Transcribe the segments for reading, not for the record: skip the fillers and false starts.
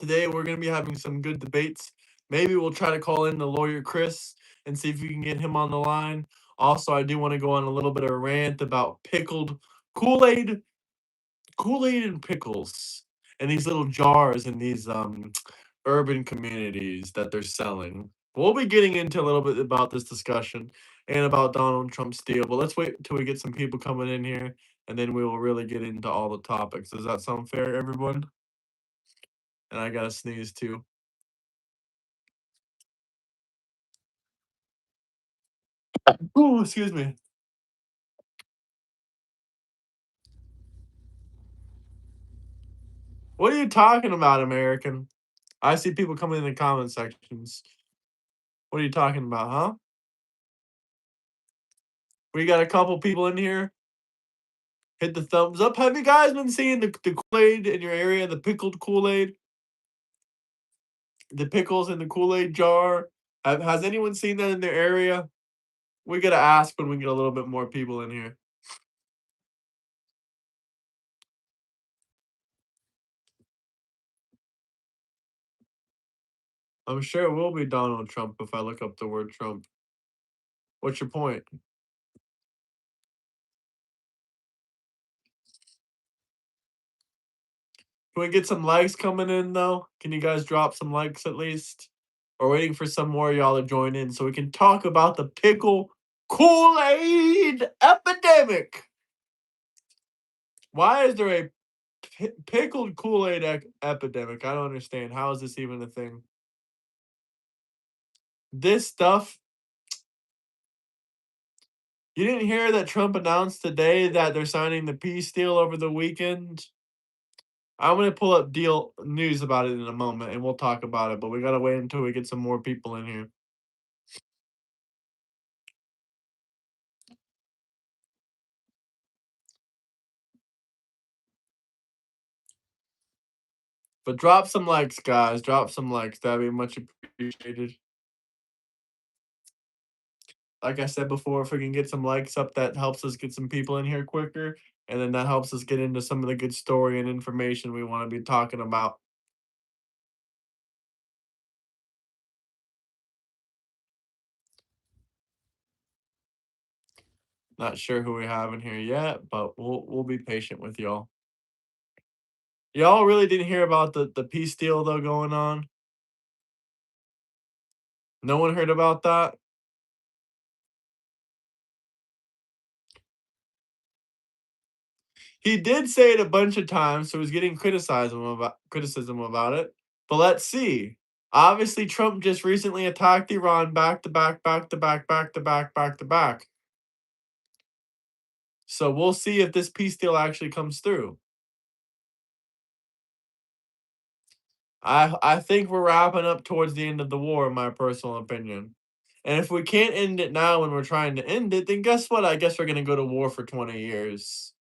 Today we're going to be having some good debates. Maybe we'll try to call in the lawyer Chris and see if we can get him on the line. Also, I do want to go on a little bit of a rant about pickled Kool-Aid, Kool-Aid and pickles, and these little jars in these urban communities that they're selling. We'll be getting into a little bit about this discussion and about Donald Trump's deal, but let's wait until we get some people coming in here, and then we will really get into all the topics. Does that sound fair, everyone? And I gotta sneeze too. Ooh, excuse me. What are you talking about, American? I see people coming in the comment sections. What are you talking about, huh? We got a couple people in here. Hit the thumbs up. Have you guys been seeing the Kool-Aid in your area? The pickled Kool-Aid? The pickles in the Kool-Aid jar? Has anyone seen that in their area? We gotta ask when we get a little bit more people in here. I'm sure it will be Donald Trump if I look up the word Trump. What's your point? Can we get some likes coming in though? Can you guys drop some likes at least? We're waiting for some more of y'all to join in so we can talk about the pickle Kool-Aid epidemic. Why is there a pickled Kool-Aid epidemic? I don't understand. How is this even a thing? This stuff. You didn't hear that Trump announced today that they're signing the peace deal over the weekend? I'm gonna pull up deal news about it in a moment and we'll talk about it, but we gotta wait until we get some more people in here. But drop some likes, guys. Drop some likes. That'd be much appreciated. Like I said before, if we can get some likes up, that helps us get some people in here quicker. And then that helps us get into some of the good story and information we want to be talking about. Not sure who we have in here yet, but we'll be patient with y'all. Y'all really didn't hear about the peace deal though going on? No one heard about that? He did say it a bunch of times, so he's getting criticism about it. But let's see. Obviously, Trump just recently attacked Iran back to back, back to back, back to back, back to back. So we'll see if this peace deal actually comes through. I think we're wrapping up towards the end of the war, in my personal opinion. And if we can't end it now when we're trying to end it, then guess what? I guess we're gonna go to war for 20 years.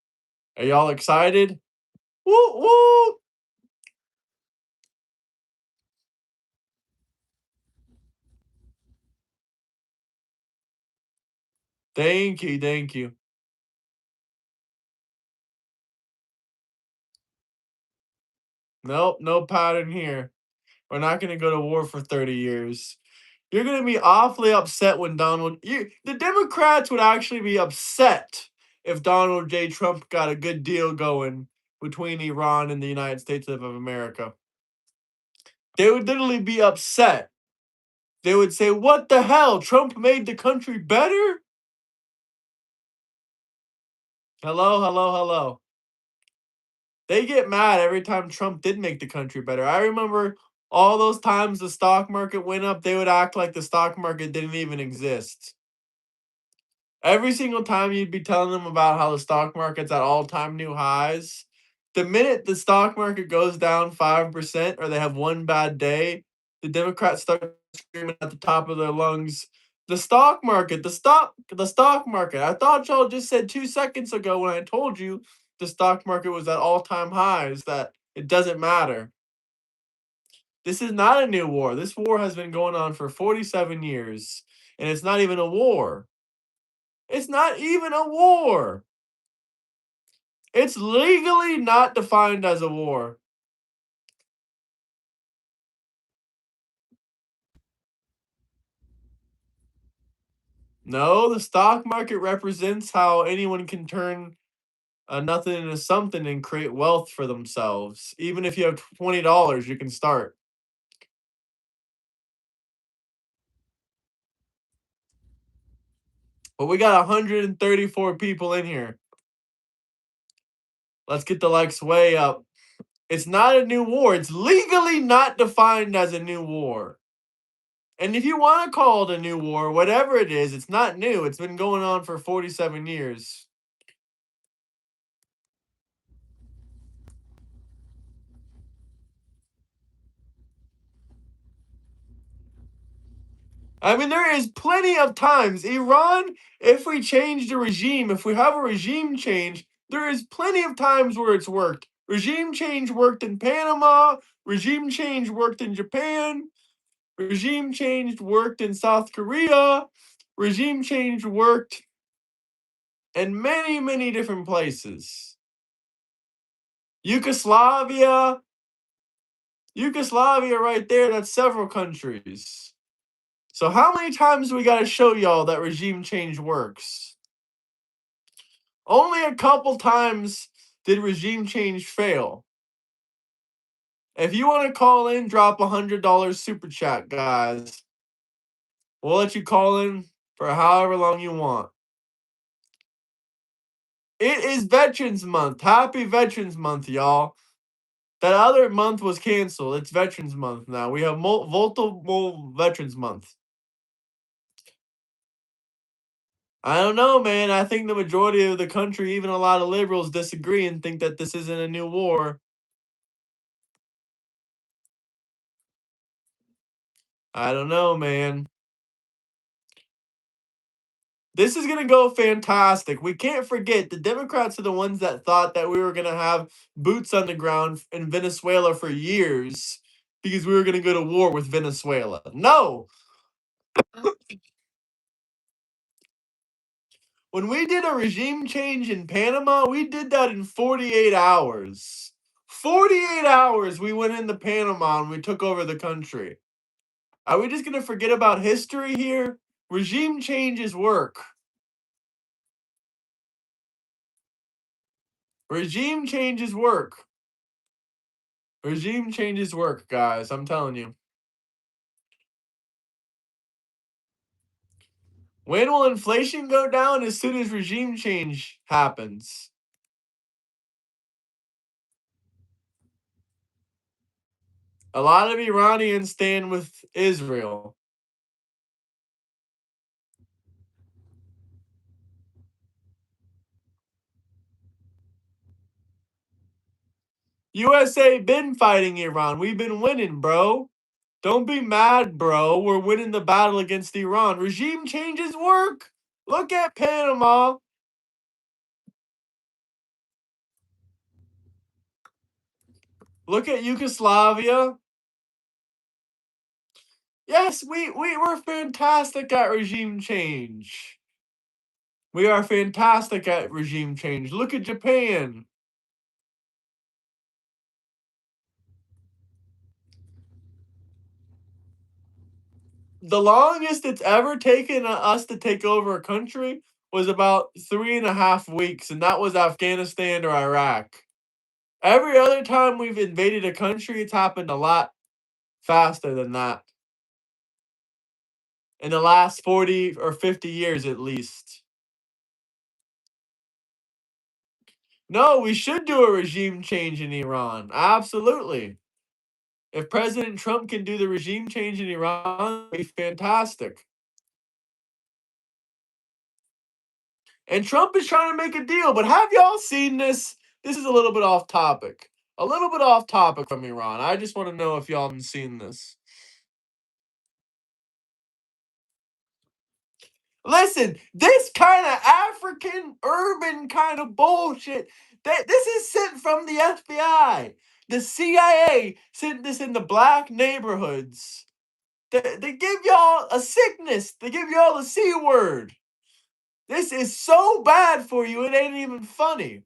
Are y'all excited? Woo woo! Thank you, thank you. Nope, no pattern here. We're not gonna go to war for 30 years. You're gonna be awfully upset when the Democrats would actually be upset if Donald J. Trump got a good deal going between Iran and the United States of America. They would literally be upset. They would say, "What the hell? Trump made the country better?" Hello, hello, hello. They get mad every time Trump did make the country better. I remember all those times the stock market went up, they would act like the stock market didn't even exist. Every single time you'd be telling them about how the stock market's at all-time new highs, the minute the stock market goes down 5% or they have one bad day, the Democrats start screaming at the top of their lungs, "The stock market, the stock market. I thought y'all just said 2 seconds ago when I told you the stock market was at all-time highs that it doesn't matter." This is not a new war. This war has been going on for 47 years, and it's not even a war. It's not even a war. It's legally not defined as a war. No, the stock market represents how anyone can turn nothing into something and create wealth for themselves. Even if you have $20, you can start. But we got 134 people in here. Let's get the likes way up. It's not a new war. It's legally not defined as a new war. And if you want to call it a new war, whatever it is, it's not new. It's been going on for 47 years. I mean, there is plenty of times. Iran, if we change the regime, if we have a regime change, there is plenty of times where it's worked. Regime change worked in Panama. Regime change worked in Japan. Regime change worked in South Korea. Regime change worked in many, many different places. Yugoslavia right there, that's several countries. So how many times we got to show y'all that regime change works? Only a couple times did regime change fail. If you want to call in, drop $100 super chat, guys. We'll let you call in for however long you want. It is Veterans Month. Happy Veterans Month, y'all. That other month was canceled. It's Veterans Month now. We have multiple Veterans Month. I don't know, man. I think the majority of the country, even a lot of liberals, disagree and think that this isn't a new war. I don't know, man. This is going to go fantastic. We can't forget the Democrats are the ones that thought that we were going to have boots on the ground in Venezuela for years because we were going to go to war with Venezuela. No. When we did a regime change in Panama, we did that in 48 hours. 48 hours we went into Panama and we took over the country. Are we just going to forget about history here? Regime changes work. Regime changes work. Regime changes work, guys. I'm telling you. When will inflation go down? As soon as regime change happens. A lot of Iranians stand with Israel. USA been fighting Iran. We've been winning, bro. Don't be mad, bro. We're winning the battle against Iran. Regime changes work. Look at Panama. Look at Yugoslavia. Yes, we're fantastic at regime change. We are fantastic at regime change. Look at Japan. The longest it's ever taken us to take over a country was about 3.5 weeks, and that was Afghanistan or Iraq. Every other time we've invaded a country, it's happened a lot faster than that. In the last 40 or 50 years, at least. No, we should do a regime change in Iran. Absolutely. If President Trump can do the regime change in Iran, it'd be fantastic. And Trump is trying to make a deal, but have y'all seen this? This is a little bit off topic. A little bit off topic from Iran. I just want to know if y'all have seen this. Listen, this kind of African urban kind of bullshit. This is sent from the FBI. The CIA sent this in the black neighborhoods. They give y'all a sickness. They give y'all a C word. This is so bad for you, it ain't even funny.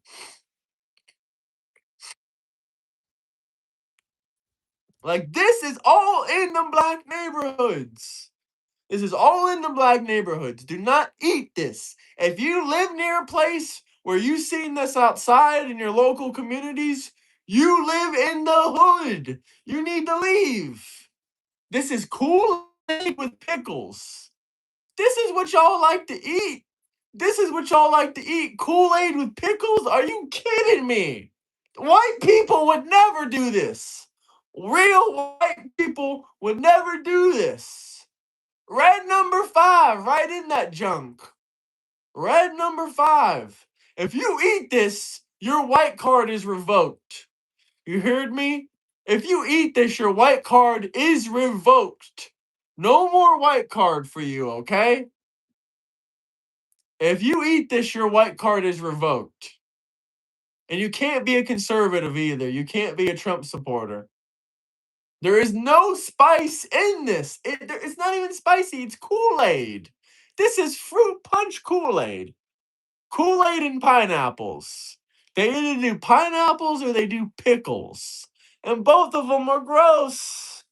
Like, this is all in the black neighborhoods. This is all in the black neighborhoods. Do not eat this. If you live near a place where you've seen this outside in your local communities, you live in the hood. You need to leave. This is Kool-Aid with pickles. This is what y'all like to eat. This is what y'all like to eat. Kool-Aid with pickles? Are you kidding me? White people would never do this. Real white people would never do this. Red number 5, right in that junk. Red number 5. If you eat this, your white card is revoked. You heard me? If you eat this, your white card is revoked. No more white card for you, okay? If you eat this, your white card is revoked. And you can't be a conservative either. You can't be a Trump supporter. There is no spice in this. It's not even spicy. It's Kool-Aid. This is fruit punch Kool-Aid. Kool-Aid and pineapples. They either do pineapples or they do pickles. And both of them are gross.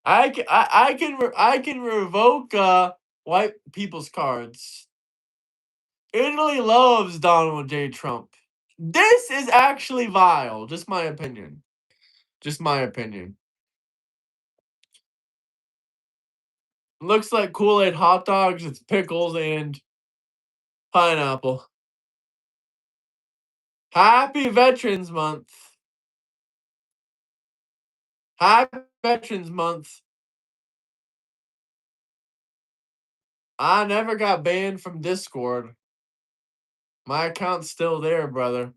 I can revoke white people's cards. Italy loves Donald J. Trump. This is actually vile. Just my opinion. Just my opinion. Looks like Kool-Aid hot dogs. It's pickles and pineapple. Happy Veterans Month. Happy Veterans Month. I never got banned from Discord. My account's still there, brother.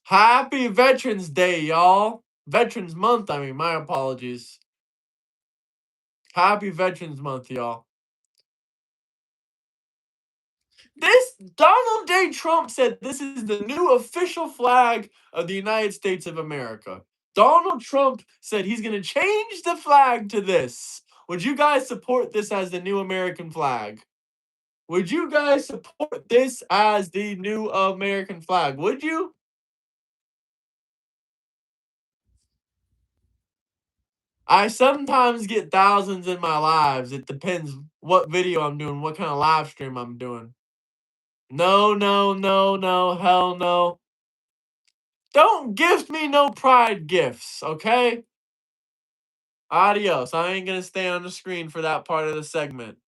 Happy Veterans Day, y'all. Veterans Month, I mean, my apologies. Happy Veterans Month, y'all. This Donald J. Trump said this is the new official flag of the United States of America. Donald Trump said he's going to change the flag to this. Would you guys support this as the new American flag? Would you guys support this as the new American flag? Would you? I sometimes get thousands in my lives. It depends what video I'm doing, what kind of live stream I'm doing. No, no, no, no, hell no. Don't gift me no pride gifts, okay? Adios. I ain't gonna stay on the screen for that part of the segment.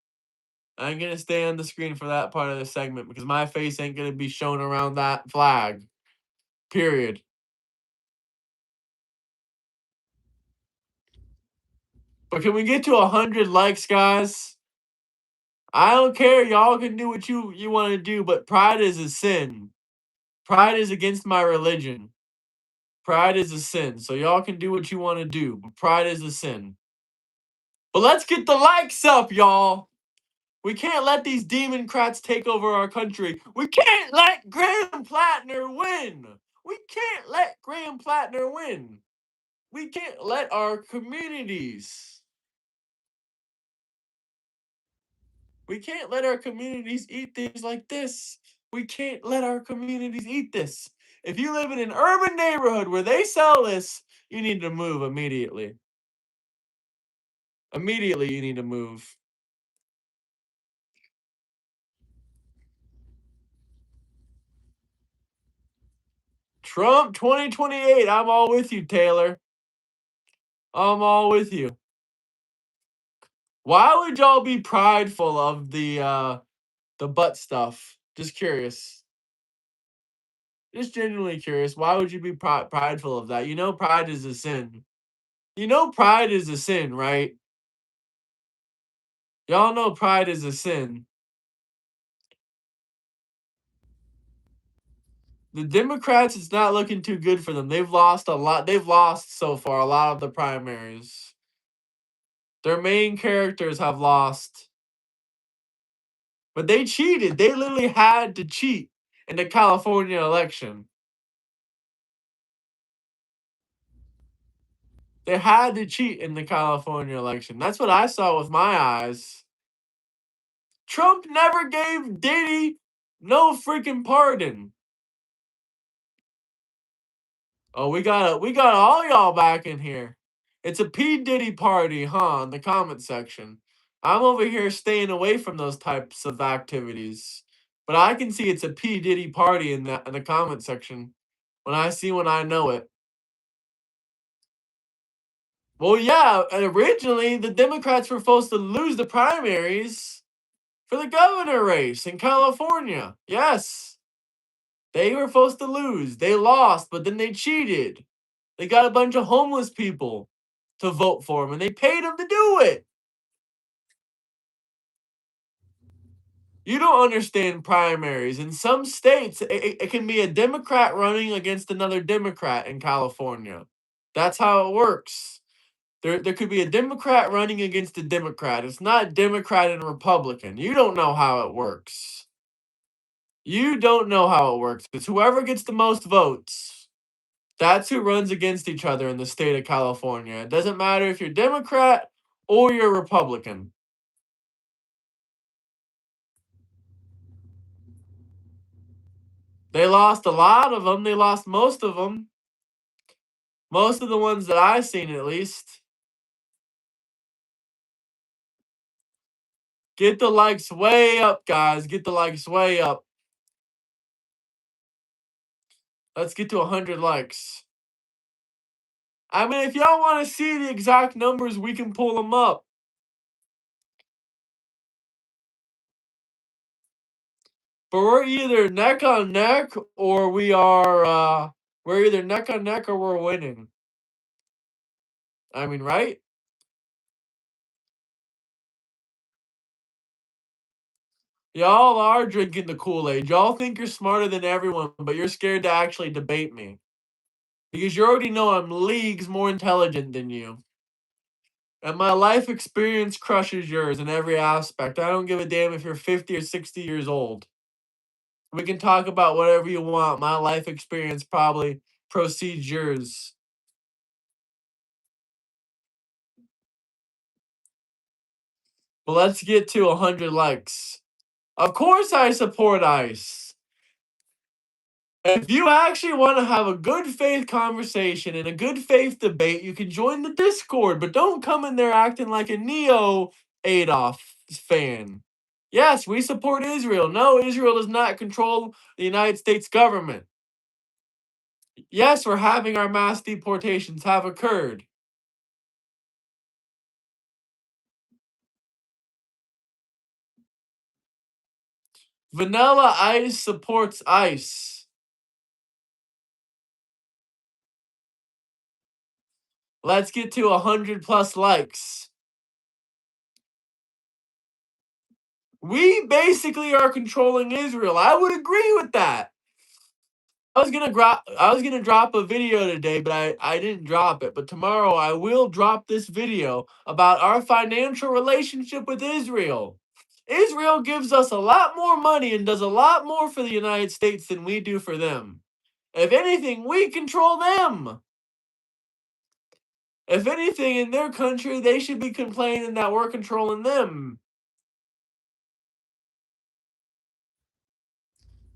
I ain't gonna stay on the screen for that part of the segment because my face ain't gonna be shown around that flag. Period. But can we get to 100 likes, guys? I don't care. Y'all can do what you want to do, but pride is a sin. Pride is against my religion. Pride is a sin. So y'all can do what you want to do, but pride is a sin. But let's get the likes up, y'all. We can't let these Democrats take over our country. We can't let Graham Plattner win. We can't let Graham Plattner win. We can't let our communities. We can't let our communities eat things like this. We can't let our communities eat this. If you live in an urban neighborhood where they sell this, you need to move immediately. Immediately, you need to move. Trump 2028. I'm all with you, Taylor. I'm all with you. Why would y'all be prideful of the butt stuff? Just curious. Just genuinely curious. Why would you be prideful of that? You know pride is a sin. You know pride is a sin, right? Y'all know pride is a sin. The Democrats, it's not looking too good for them. They've lost a lot. They've lost so far a lot of the primaries. Their main characters have lost. But they cheated. They literally had to cheat in the California election. They had to cheat in the California election. That's what I saw with my eyes. Trump never gave Diddy no freaking pardon. Oh, we got all y'all back in here. It's a P Diddy party, huh? In the comment section. I'm over here staying away from those types of activities, but I can see it's a P Diddy party in the comment section. When I see one, I know it. Well, yeah, originally the Democrats were supposed to lose the primaries for the governor race in California. Yes, they were supposed to lose. They lost, but then they cheated. They got a bunch of homeless people to vote for them, and they paid them to do it. You don't understand primaries. In some states, it can be a Democrat running against another Democrat in California. That's how it works. There could be a Democrat running against a Democrat. It's not Democrat and Republican. You don't know how it works. You don't know how it works. It's whoever gets the most votes. That's who runs against each other in the state of California. It doesn't matter if you're Democrat or you're Republican. They lost a lot of them. They lost most of them. Most of the ones that I've seen, at least. Get the likes way up, guys. Get the likes way up. Let's get to 100 likes. I mean, if y'all want to see the exact numbers, we can pull them up. But we're either neck on neck or we're either neck on neck or we're winning. I mean, right? Y'all are drinking the Kool-Aid. Y'all think you're smarter than everyone, but you're scared to actually debate me. Because you already know I'm leagues more intelligent than you. And my life experience crushes yours in every aspect. I don't give a damn if you're 50 or 60 years old. We can talk about whatever you want. My life experience probably precedes yours. But let's get to 100 likes. Of course I support ICE. If you actually want to have a good faith conversation and a good faith debate, you can join the Discord, but don't come in there acting like a neo Adolf fan. Yes, we support Israel. No, Israel does not control the United States government. Yes, we're having our mass deportations have occurred. Vanilla Ice supports ICE. Let's get to 100 plus likes. We basically are controlling Israel. I would agree with that. I was gonna drop a video today, but I didn't drop it. But tomorrow I will drop this video about our financial relationship with Israel. Israel gives us a lot more money and does a lot more for the United States than we do for them. If anything, we control them. If anything, in their country, they should be complaining that we're controlling them.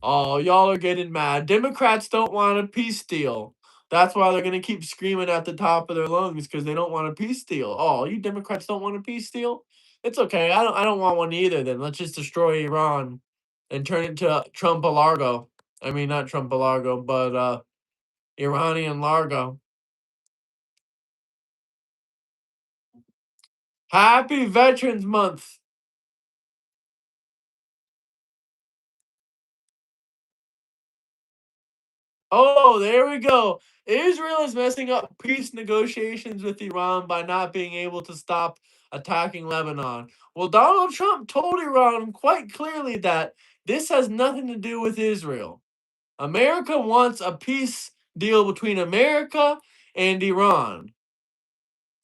Oh, y'all are getting mad. Democrats don't want a peace deal. That's why they're gonna keep screaming at the top of their lungs because they don't want a peace deal. Oh, you Democrats don't want a peace deal? It's okay. I don't want one either. Then let's just destroy Iran and turn it to Trump-a-largo. I mean, not Trump-a-largo, but Iranian Largo. Happy Veterans Month. Oh, there we go. Israel is messing up peace negotiations with Iran by not being able to stop attacking Lebanon. Well, Donald Trump told Iran quite clearly that this has nothing to do with Israel. America wants a peace deal between America and Iran.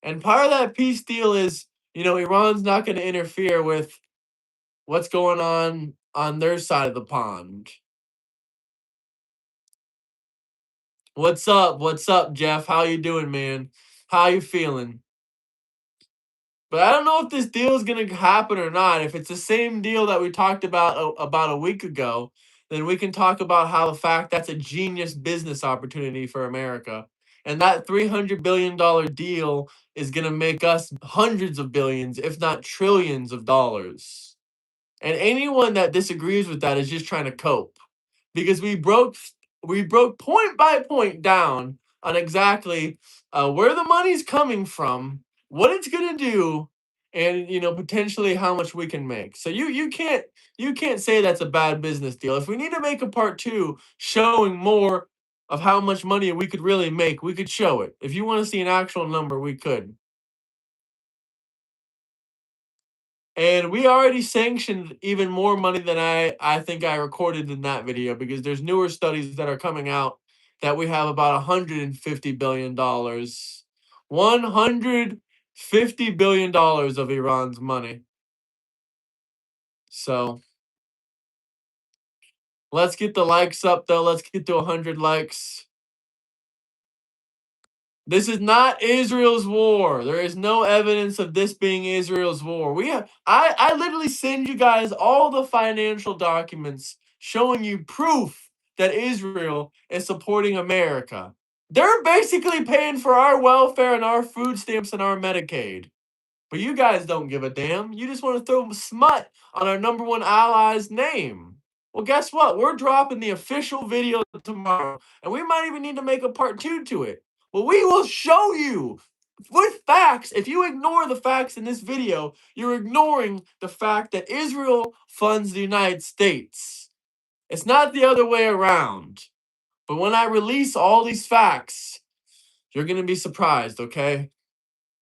And part of that peace deal is, Iran's not going to interfere with what's going on their side of the pond. What's up? What's up, Jeff? How you doing, man? How you feeling? But I don't know if this deal is gonna happen or not. If it's the same deal that we talked about a week ago, then we can talk about how the fact that's a genius business opportunity for America. And that $300 billion deal is going to make us hundreds of billions, if not trillions of dollars. And anyone that disagrees with that is just trying to cope, because we broke point by point down on exactly where the money's coming from, what it's gonna do, and potentially how much we can make. So you can't say that's a bad business deal. If we need to make a part two showing more of how much money we could really make, we could show it. If you want to see an actual number, we could. And we already sanctioned even more money than I think I recorded in that video, because there's newer studies that are coming out that we have about $150 billion. $150 billion of Iran's money. So let's get the likes up, though. Let's get to 100 likes. This is not Israel's war. There is no evidence of this being Israel's war. I literally send you guys all the financial documents showing you proof that Israel is supporting America. They're basically paying for our welfare and our food stamps and our Medicaid. But you guys don't give a damn. You just want to throw smut on our number one ally's name. Well, guess what? We're dropping the official video tomorrow, and we might even need to make a part two to it. Well, we will show you with facts. If you ignore the facts in this video, you're ignoring the fact that Israel funds the United States. It's not the other way around. But when I release all these facts, you're going to be surprised, okay?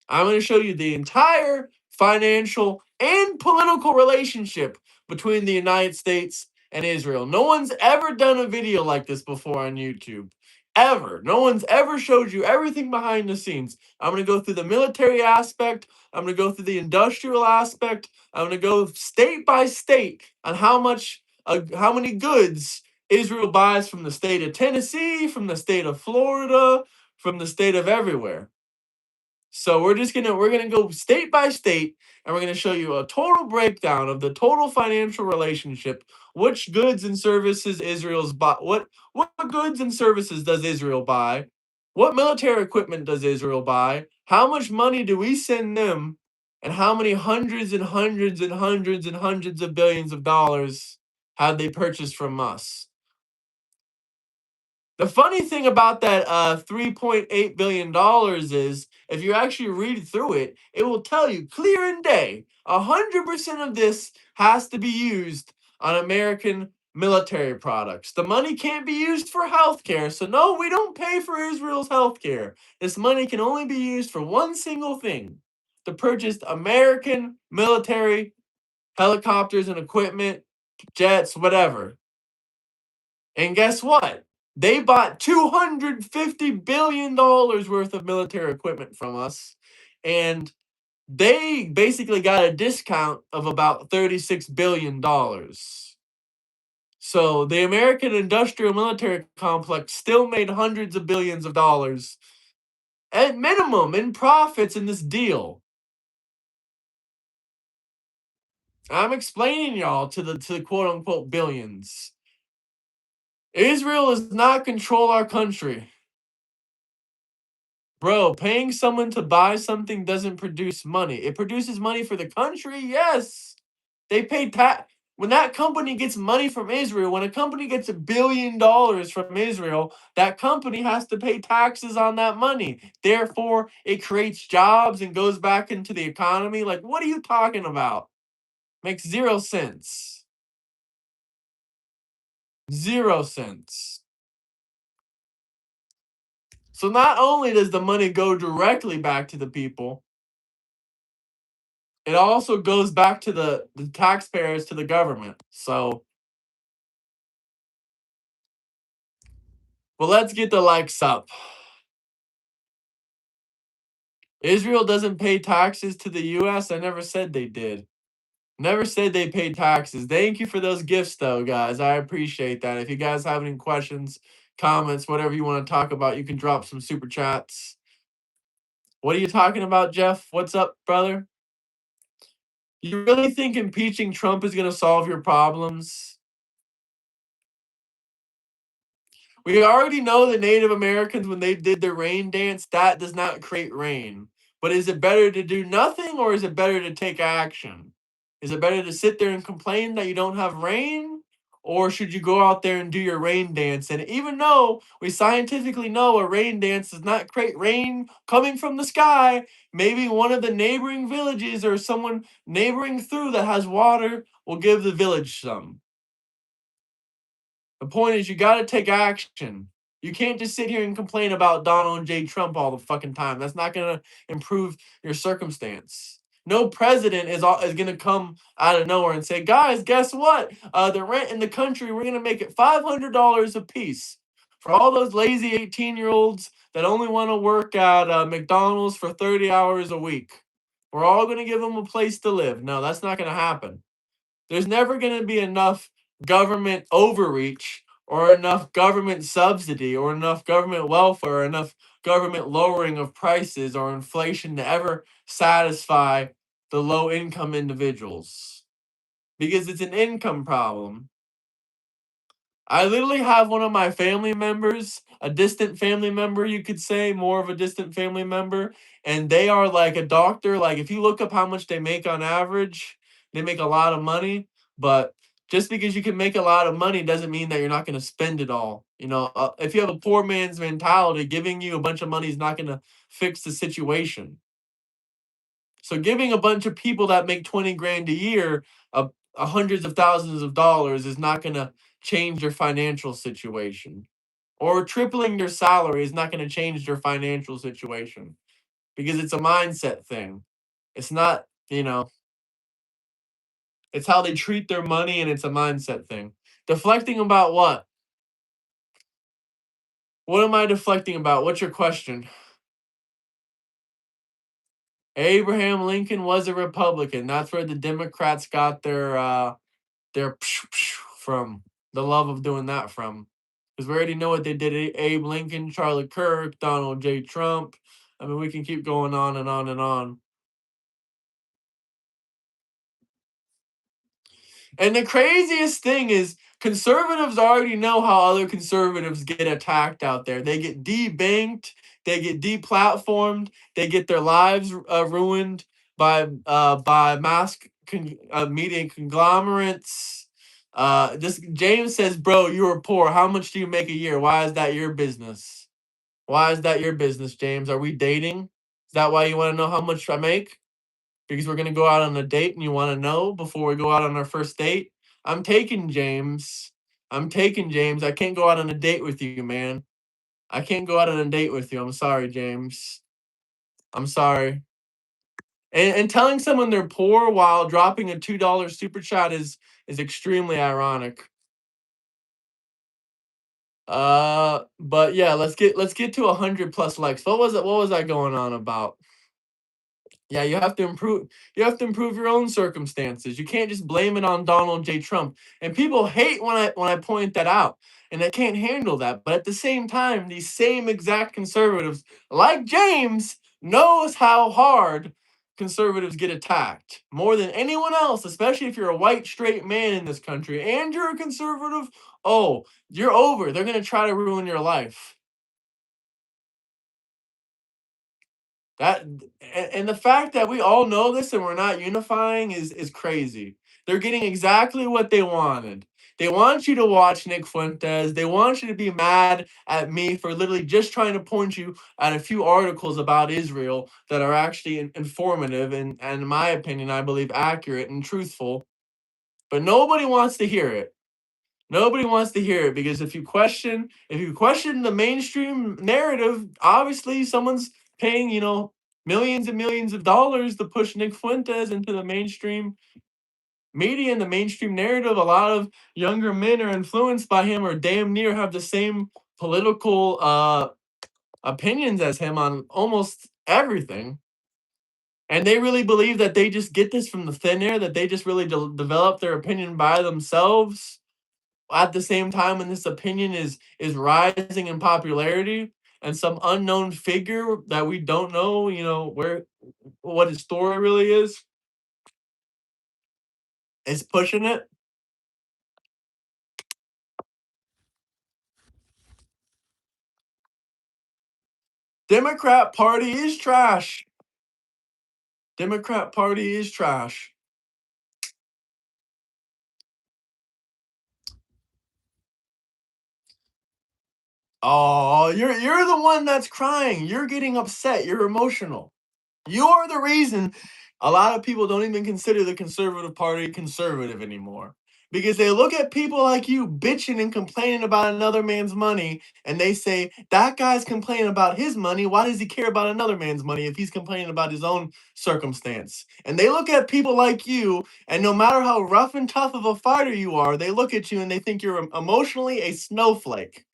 I'm going to show you the entire financial and political relationship between the United States and Israel. No one's ever done a video like this before on YouTube. Ever. No one's ever showed you everything behind the scenes. I'm going to go through the military aspect. I'm going to go through the industrial aspect. I'm going to go state by state on how many goods Israel buys from the state of Tennessee, from the state of Florida, from the state of everywhere. So we're gonna go state by state, and we're gonna show you a total breakdown of the total financial relationship. Which goods and services Israel's buy? What goods and services does Israel buy? What military equipment does Israel buy? How much money do we send them? And how many hundreds and hundreds and hundreds and hundreds of billions of dollars have they purchased from us? The funny thing about that $3.8 billion is, if you actually read through it, it will tell you clear and day 100% of this has to be used on American military products. The money can't be used for healthcare. So, no, we don't pay for Israel's healthcare. This money can only be used for one single thing: to purchase American military helicopters and equipment, jets, whatever. And guess what? They bought $250 billion worth of military equipment from us. And they basically got a discount of about $36 billion. So the American industrial military complex still made hundreds of billions of dollars at minimum in profits in this deal. I'm explaining y'all to the quote unquote billions. Israel does not control our country. Bro, paying someone to buy something doesn't produce money. It produces money for the country, yes. They pay tax. When that company gets money from Israel, when a company gets $1 billion from Israel, that company has to pay taxes on that money. Therefore, it creates jobs and goes back into the economy. Like, what are you talking about? Makes 0 cents. 0 cents. So not only does the money go directly back to the people, it also goes back to the taxpayers, to the government. So, well, let's get the likes up. Israel doesn't pay taxes to the US. I never said they did. Never said they paid taxes. Thank you for those gifts, though, guys. I appreciate that. If you guys have any questions, comments, whatever you want to talk about, you can drop some super chats. What are you talking about, Jeff? What's up, brother? You really think impeaching Trump is going to solve your problems? We already know the Native Americans, when they did the rain dance, that does not create rain. But is it better to do nothing or is it better to take action? Is it better to sit there and complain that you don't have rain? Or should you go out there and do your rain dance? And even though we scientifically know a rain dance does not create rain coming from the sky, maybe one of the neighboring villages or someone neighboring through that has water will give the village some. The point is you gotta take action. You can't just sit here and complain about Donald J. Trump all the fucking time. That's not gonna improve your circumstance. No president is gonna come out of nowhere and say, "Guys, guess what? The rent in the country, we're gonna make it $500 a piece for all those lazy 18-year-olds that only want to work at McDonald's for 30 hours a week. We're all gonna give them a place to live." No, that's not gonna happen. There's never going to be enough government overreach or enough government subsidy or enough government welfare or enough government lowering of prices or inflation to ever satisfy the low income individuals because it's an income problem. I literally have one of my family members, a distant family member, you could say, more of a distant family member, and they are like a doctor. Like, if you look up how much they make on average, they make a lot of money. But just because you can make a lot of money doesn't mean that you're not going to spend it all. If you have a poor man's mentality, giving you a bunch of money is not going to fix the situation. So giving a bunch of people that make 20 grand a year hundreds of thousands of dollars is not going to change your financial situation. Or tripling your salary is not going to change your financial situation because it's a mindset thing. It's not, it's how they treat their money and it's a mindset thing. Deflecting about what? What am I deflecting about? What's your question? Abraham Lincoln was a Republican. That's where the Democrats got their from, the love of doing that from. Because we already know what they did. Abe Lincoln, Charlie Kirk, Donald J. Trump. I mean, we can keep going on and on and on. And the craziest thing is conservatives already know how other conservatives get attacked out there. They get debanked, they get deplatformed, they get their lives ruined by media conglomerates. This James says, "Bro, you are poor. How much do you make a year? Why is that your business? Why is that your business, James? Are we dating? Is that why you want to know how much I make?" Because we're gonna go out on a date and you want to know before we go out on our first date. I'm taking James. I'm taking James. I can't go out on a date with you, man. I can't go out on a date with you. I'm sorry, James. I'm sorry. And telling someone they're poor while dropping a $2 super chat is extremely ironic. But yeah, let's get to 100 plus likes. What was I going on about? Yeah, you have to improve your own circumstances. You can't just blame it on Donald J. Trump. And people hate when I point that out. And they can't handle that. But at the same time, these same exact conservatives, like James, knows how hard conservatives get attacked. More than anyone else, especially if you're a white straight man in this country and you're a conservative. Oh, you're over. They're gonna try to ruin your life. That and the fact that we all know this and we're not unifying is crazy. They're getting exactly what they wanted. They want you to watch Nick Fuentes. They want you to be mad at me for literally just trying to point you at a few articles about Israel that are actually informative and in my opinion, I believe accurate and truthful. But nobody wants to hear it. Nobody wants to hear it because if you question the mainstream narrative, obviously someone's paying, millions and millions of dollars to push Nick Fuentes into the mainstream media and the mainstream narrative. A lot of younger men are influenced by him or damn near have the same political opinions as him on almost everything. And they really believe that they just get this from the thin air, that they just really develop their opinion by themselves at the same time when this opinion is rising in popularity and some unknown figure that we don't know, where what his story really is pushing it. Democrat Party is trash. Democrat Party is trash. Oh, you're the one that's crying. You're getting upset. You're emotional. You're the reason a lot of people don't even consider the conservative party conservative anymore. Because they look at people like you bitching and complaining about another man's money, and they say, that guy's complaining about his money. Why does he care about another man's money if he's complaining about his own circumstance? And they look at people like you, and no matter how rough and tough of a fighter you are, they look at you and they think you're emotionally a snowflake,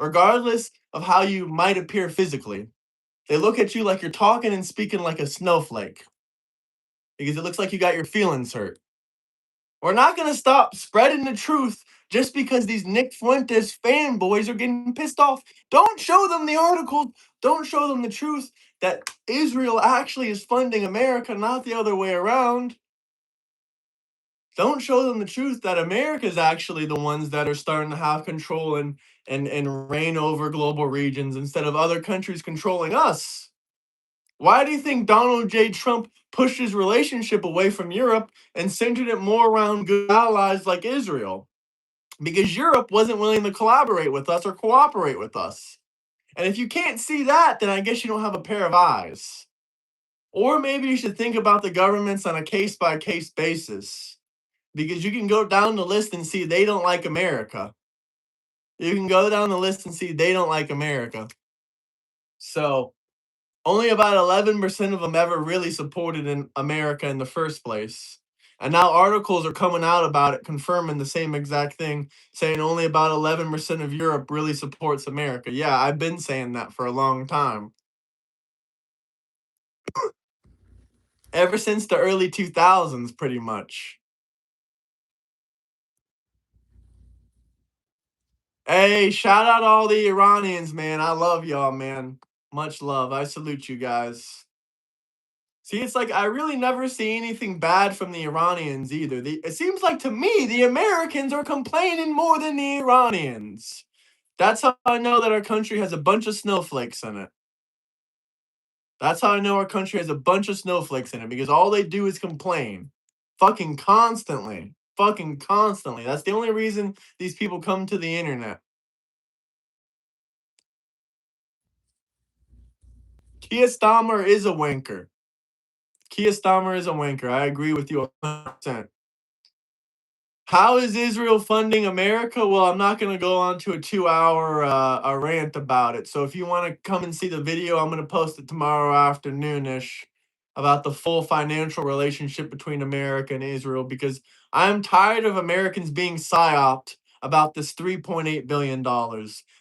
regardless of how you might appear physically. They look at you like you're talking and speaking like a snowflake because it looks like you got your feelings hurt. We're not going to stop spreading the truth just because these Nick Fuentes fanboys are getting pissed off. Don't show them the article. Don't show them the truth that Israel actually is funding America, not the other way around. Don't show them the truth that America is actually the ones that are starting to have control and reign over global regions instead of other countries controlling us. Why do you think Donald J. Trump pushed his relationship away from Europe and centered it more around good allies like Israel? Because Europe wasn't willing to collaborate with us or cooperate with us. And if you can't see that, then I guess you don't have a pair of eyes. Or maybe you should think about the governments on a case by case basis. Because you can go down the list and see they don't like America. You can go down the list and see they don't like America. So only about 11% of them ever really supported in America in the first place. And now articles are coming out about it, confirming the same exact thing, saying only about 11% of Europe really supports America. Yeah, I've been saying that for a long time. Ever since the early 2000s, pretty much. Hey, shout out all the Iranians, man. I love y'all, man. Much love. I salute you guys. See, it's like I really never see anything bad from the Iranians either. It seems like to me the Americans are complaining more than the Iranians. That's how I know that our country has a bunch of snowflakes in it. That's how I know our country has a bunch of snowflakes in it because all they do is complain. Fucking constantly. Fucking constantly. That's the only reason these people come to the internet. Kia Stammer is a wanker. Kia Stammer is a wanker. I agree with you 100%. How is Israel funding America? Well, I'm not going to go on to a 2 hour a rant about it. So if you want to come and see the video, I'm going to post it tomorrow afternoonish about the full financial relationship between America and Israel because I'm tired of Americans being psyoped about this $3.8 billion.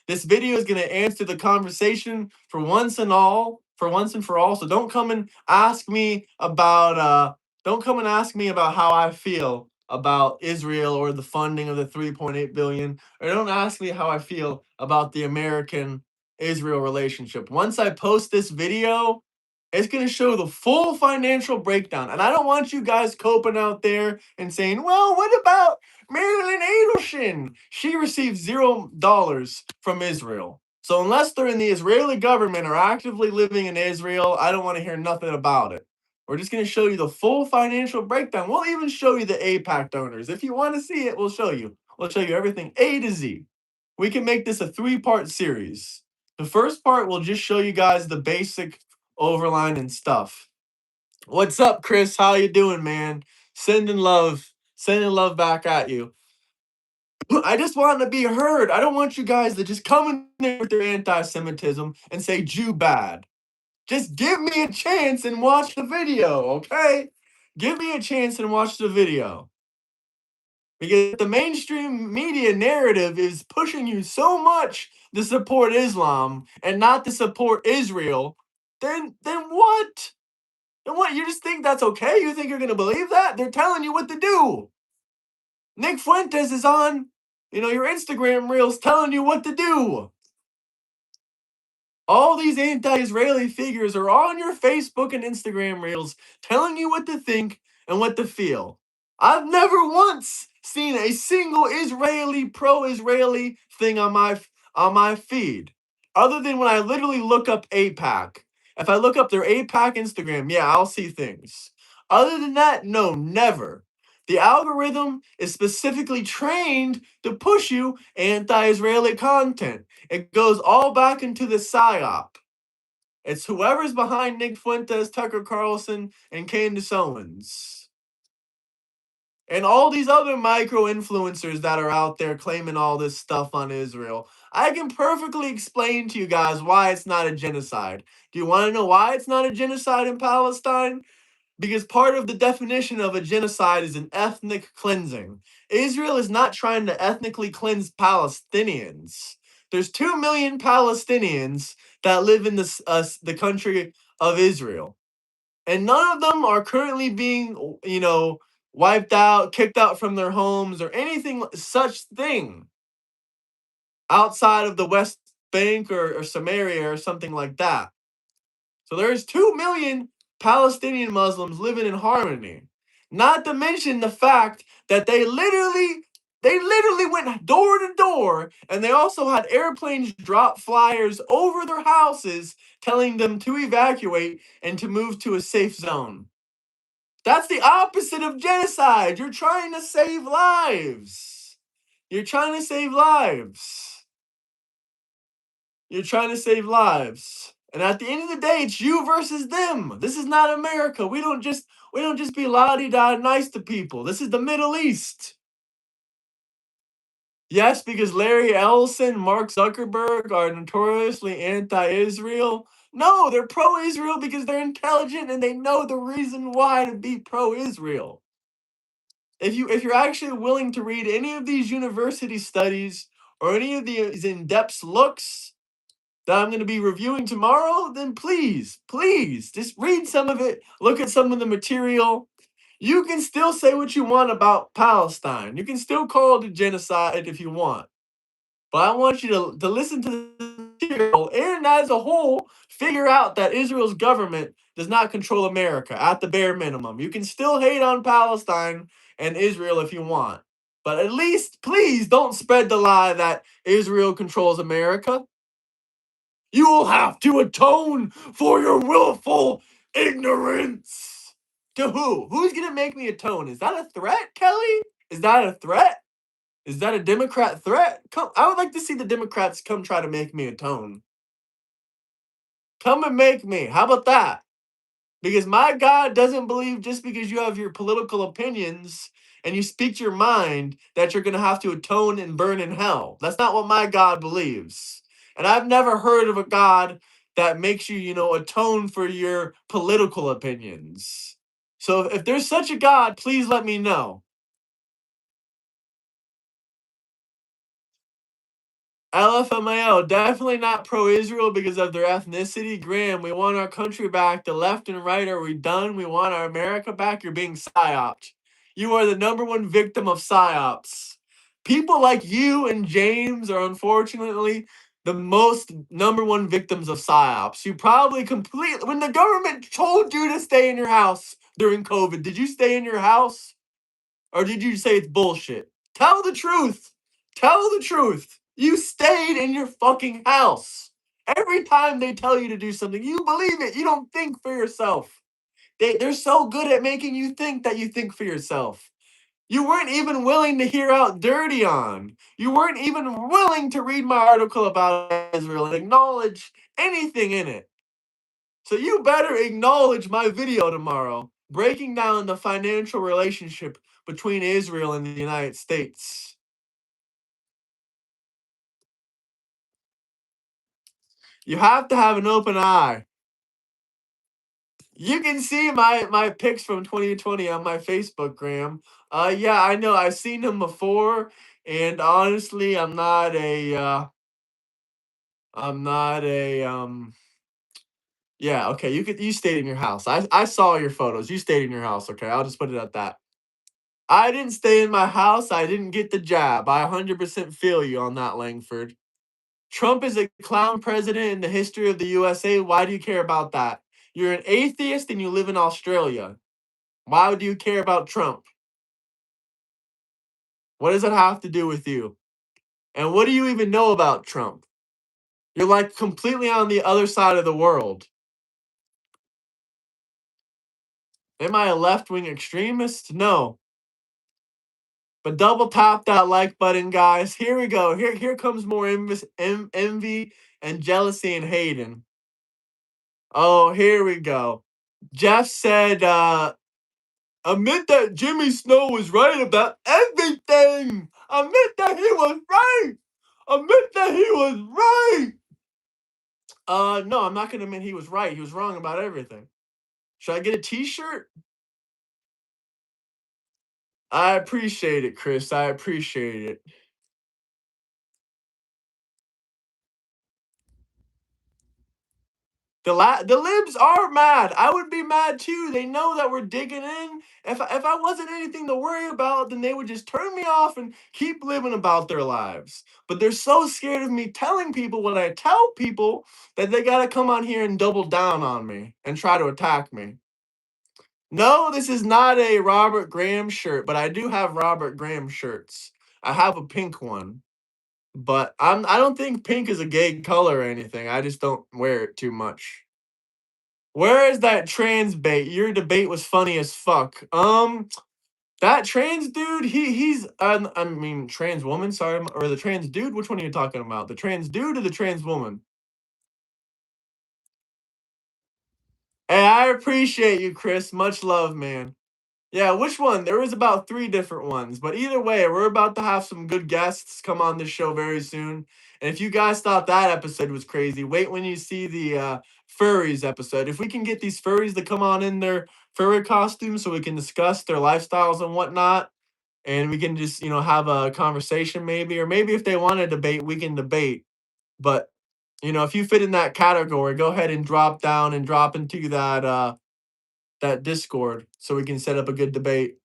This video is going to answer the conversation for once and all, for once and for all. So don't come and ask me about how I feel about Israel or the funding of the 3.8 billion, or don't ask me how I feel about the American Israel relationship. Once I post this video, it's going to show the full financial breakdown. And I don't want you guys coping out there and saying, well, what about Marilyn Adelson? She received $0 from Israel. So unless they're in the Israeli government or actively living in Israel, I don't want to hear nothing about it. We're just going to show you the full financial breakdown. We'll even show you the APAC donors. If you want to see it, we'll show you. We'll show you everything A to Z. We can make this a 3-part series. The first part will just show you guys the basic overline and stuff. What's up, Chris? How you doing, man? Sending love back at you. I just want to be heard. I don't want you guys to just come in there with their anti-Semitism and say Jew bad. Just give me a chance and watch the video, okay? Give me a chance and watch the video. Because the mainstream media narrative is pushing you so much to support Islam and not to support Israel, then what? Then what? You just think that's okay? You think you're going to believe that? They're telling you what to do. Nick Fuentes is on, your Instagram reels telling you what to do. All these anti-Israeli figures are on your Facebook and Instagram reels telling you what to think and what to feel. I've never once seen a single Israeli pro-Israeli thing on my feed. Other than when I literally look up APAC. If I look up their APAC Instagram, yeah, I'll see things. Other than that, no, never. The algorithm is specifically trained to push you anti-Israeli content. It goes all back into the psyop. It's whoever's behind Nick Fuentes, Tucker Carlson, and Candace Owens. And all these other micro influencers that are out there claiming all this stuff on Israel. I can perfectly explain to you guys why it's not a genocide. Do you want to know why it's not a genocide in Palestine? Because part of the definition of a genocide is an ethnic cleansing. Israel is not trying to ethnically cleanse Palestinians. There's 2 million Palestinians that live in the country of Israel. And none of them are currently being, wiped out, kicked out from their homes, or anything such thing outside of the West Bank or Samaria or something like that. So there's 2 million Palestinian Muslims living in harmony. Not to mention the fact that they literally went door to door, and they also had airplanes drop flyers over their houses telling them to evacuate and to move to a safe zone. That's the opposite of genocide. You're trying to save lives. You're trying to save lives. You're trying to save lives. And at the end of the day, it's you versus them. This is not America. We don't just be la-di-da nice to people. This is the Middle East. Yes, because Larry Ellison, Mark Zuckerberg are notoriously anti-Israel. No, they're pro-Israel because they're intelligent and they know the reason why to be pro-Israel. If you're actually willing to read any of these university studies or any of these in-depth looks that I'm going to be reviewing tomorrow, then please, just read some of it, look at some of the material. You can still say what you want about Palestine. You can still call it a genocide if you want. But I want you to listen to the material and as a whole, figure out that Israel's government does not control America at the bare minimum. You can still hate on Palestine and Israel if you want. But at least, please don't spread the lie that Israel controls America. You will have to atone for your willful ignorance. To who? Who's going to make me atone? Is that a threat, Kelly? Is that a threat? Is that a Democrat threat? Come, I would like to see the Democrats come try to make me atone. Come and make me. How about that? Because my God doesn't believe just because you have your political opinions and you speak your mind that you're going to have to atone and burn in hell. That's not what my God believes. And I've never heard of a God that makes you, atone for your political opinions. So if there's such a God, please let me know. LFMAO, definitely not pro-Israel because of their ethnicity. Graham, we want our country back. The left and right, are we done? We want our America back. You're being psyoped. You are the number one victim of psyops. People like you and James are unfortunately the most number one victims of psyops. You probably completely, when the government told you to stay in your house during COVID, did you stay in your house? Or did you say it's bullshit? Tell the truth. Tell the truth. You stayed in your fucking house. Every time they tell you to do something, you believe it. You don't think for yourself. They're so good at making you think that you think for yourself. You weren't even willing to hear out Dirty On. You weren't even willing to read my article about Israel and acknowledge anything in it. So you better acknowledge my video tomorrow, breaking down the financial relationship between Israel and the United States. You have to have an open eye. You can see my pics from 2020 on my Facebook, Graham. Yeah, I know. I've seen them before, and honestly, I'm not a. Yeah, okay. You stayed in your house. I saw your photos. You stayed in your house. Okay, I'll just put it at that. I didn't stay in my house. I didn't get the jab. I 100% feel you on that, Langford. Trump is a clown president in the history of the USA. Why do you care about that? You're an atheist and you live in Australia. Why do you care about Trump? What does it have to do with you? And what do you even know about Trump? You're like completely on the other side of the world. Am I a left-wing extremist? No. But double tap that like button, guys. Here we go. Here comes more envy and jealousy and hating. Oh, here we go. Jeff said, admit that Jimmy Snow was right about everything. Admit that he was right. Admit that he was right. No, I'm not gonna admit he was right. He was wrong about everything. Should I get a t-shirt? I appreciate it, Chris. I appreciate it. The libs are mad. I would be mad too. They know that we're digging in. If I wasn't anything to worry about, then they would just turn me off and keep living about their lives. But they're so scared of me telling people what I tell people that they gotta come on here and double down on me and try to attack me. No, this is not a Robert Graham shirt, but I do have Robert Graham shirts. I have a pink one, but I don't think pink is a gay color or anything. I just don't wear it too much. Where is that trans bait? Your debate was funny as fuck. That trans dude, he's I mean trans woman, sorry, or the trans dude. Which one are you talking about? The trans dude or the trans woman? Hey, I appreciate you, Chris. Much love, man. Yeah, which one? There was about 3 different ones, but either way, we're about to have some good guests come on this show very soon. And if you guys thought that episode was crazy, wait when you see the furries episode. If we can get these furries to come on in their furry costumes so we can discuss their lifestyles and whatnot, and we can just, have a conversation maybe, or maybe if they want to debate, we can debate. But, if you fit in that category, go ahead and drop down and drop into that Discord so we can set up a good debate.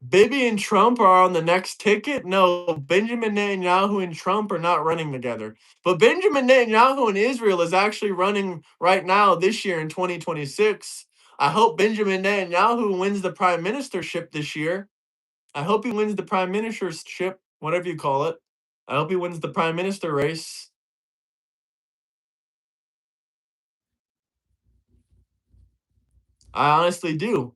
Bibi and Trump are on the next ticket? No, Benjamin Netanyahu and Trump are not running together. But Benjamin Netanyahu in Israel is actually running right now this year in 2026. I hope Benjamin Netanyahu wins the prime ministership this year. I hope he wins the prime ministership, whatever you call it. I hope he wins the prime minister race. I honestly do.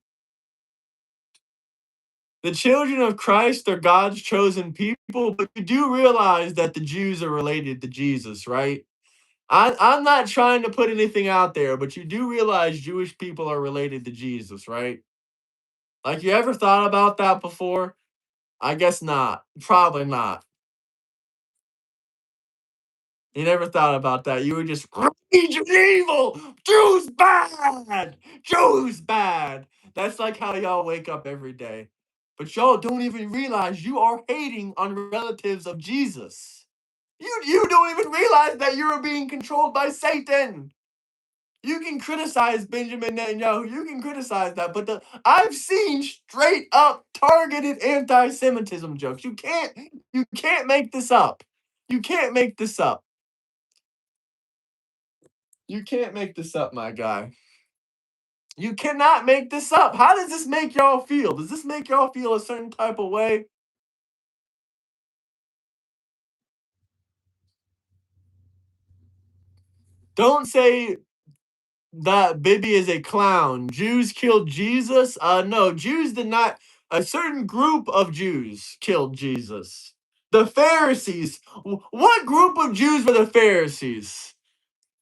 The children of Christ are God's chosen people, but you do realize that the Jews are related to Jesus, right? I'm not trying to put anything out there, but you do realize Jewish people are related to Jesus, right? Like, you ever thought about that before? I guess not. Probably not. You never thought about that. You were just rage and evil. Jews bad. Jews bad. That's like how y'all wake up every day. But y'all don't even realize you are hating on relatives of Jesus. You don't even realize that you're being controlled by Satan. You can criticize Benjamin Netanyahu. You can criticize that, but I've seen straight up targeted anti-Semitism jokes. You can't make this up. You can't make this up. You can't make this up, my guy. You cannot make this up. How does this make y'all feel? Does this make y'all feel a certain type of way? Don't say that Bibi is a clown. Jews killed Jesus? No, Jews did not. A certain group of Jews killed Jesus. The Pharisees. What group of Jews were the Pharisees?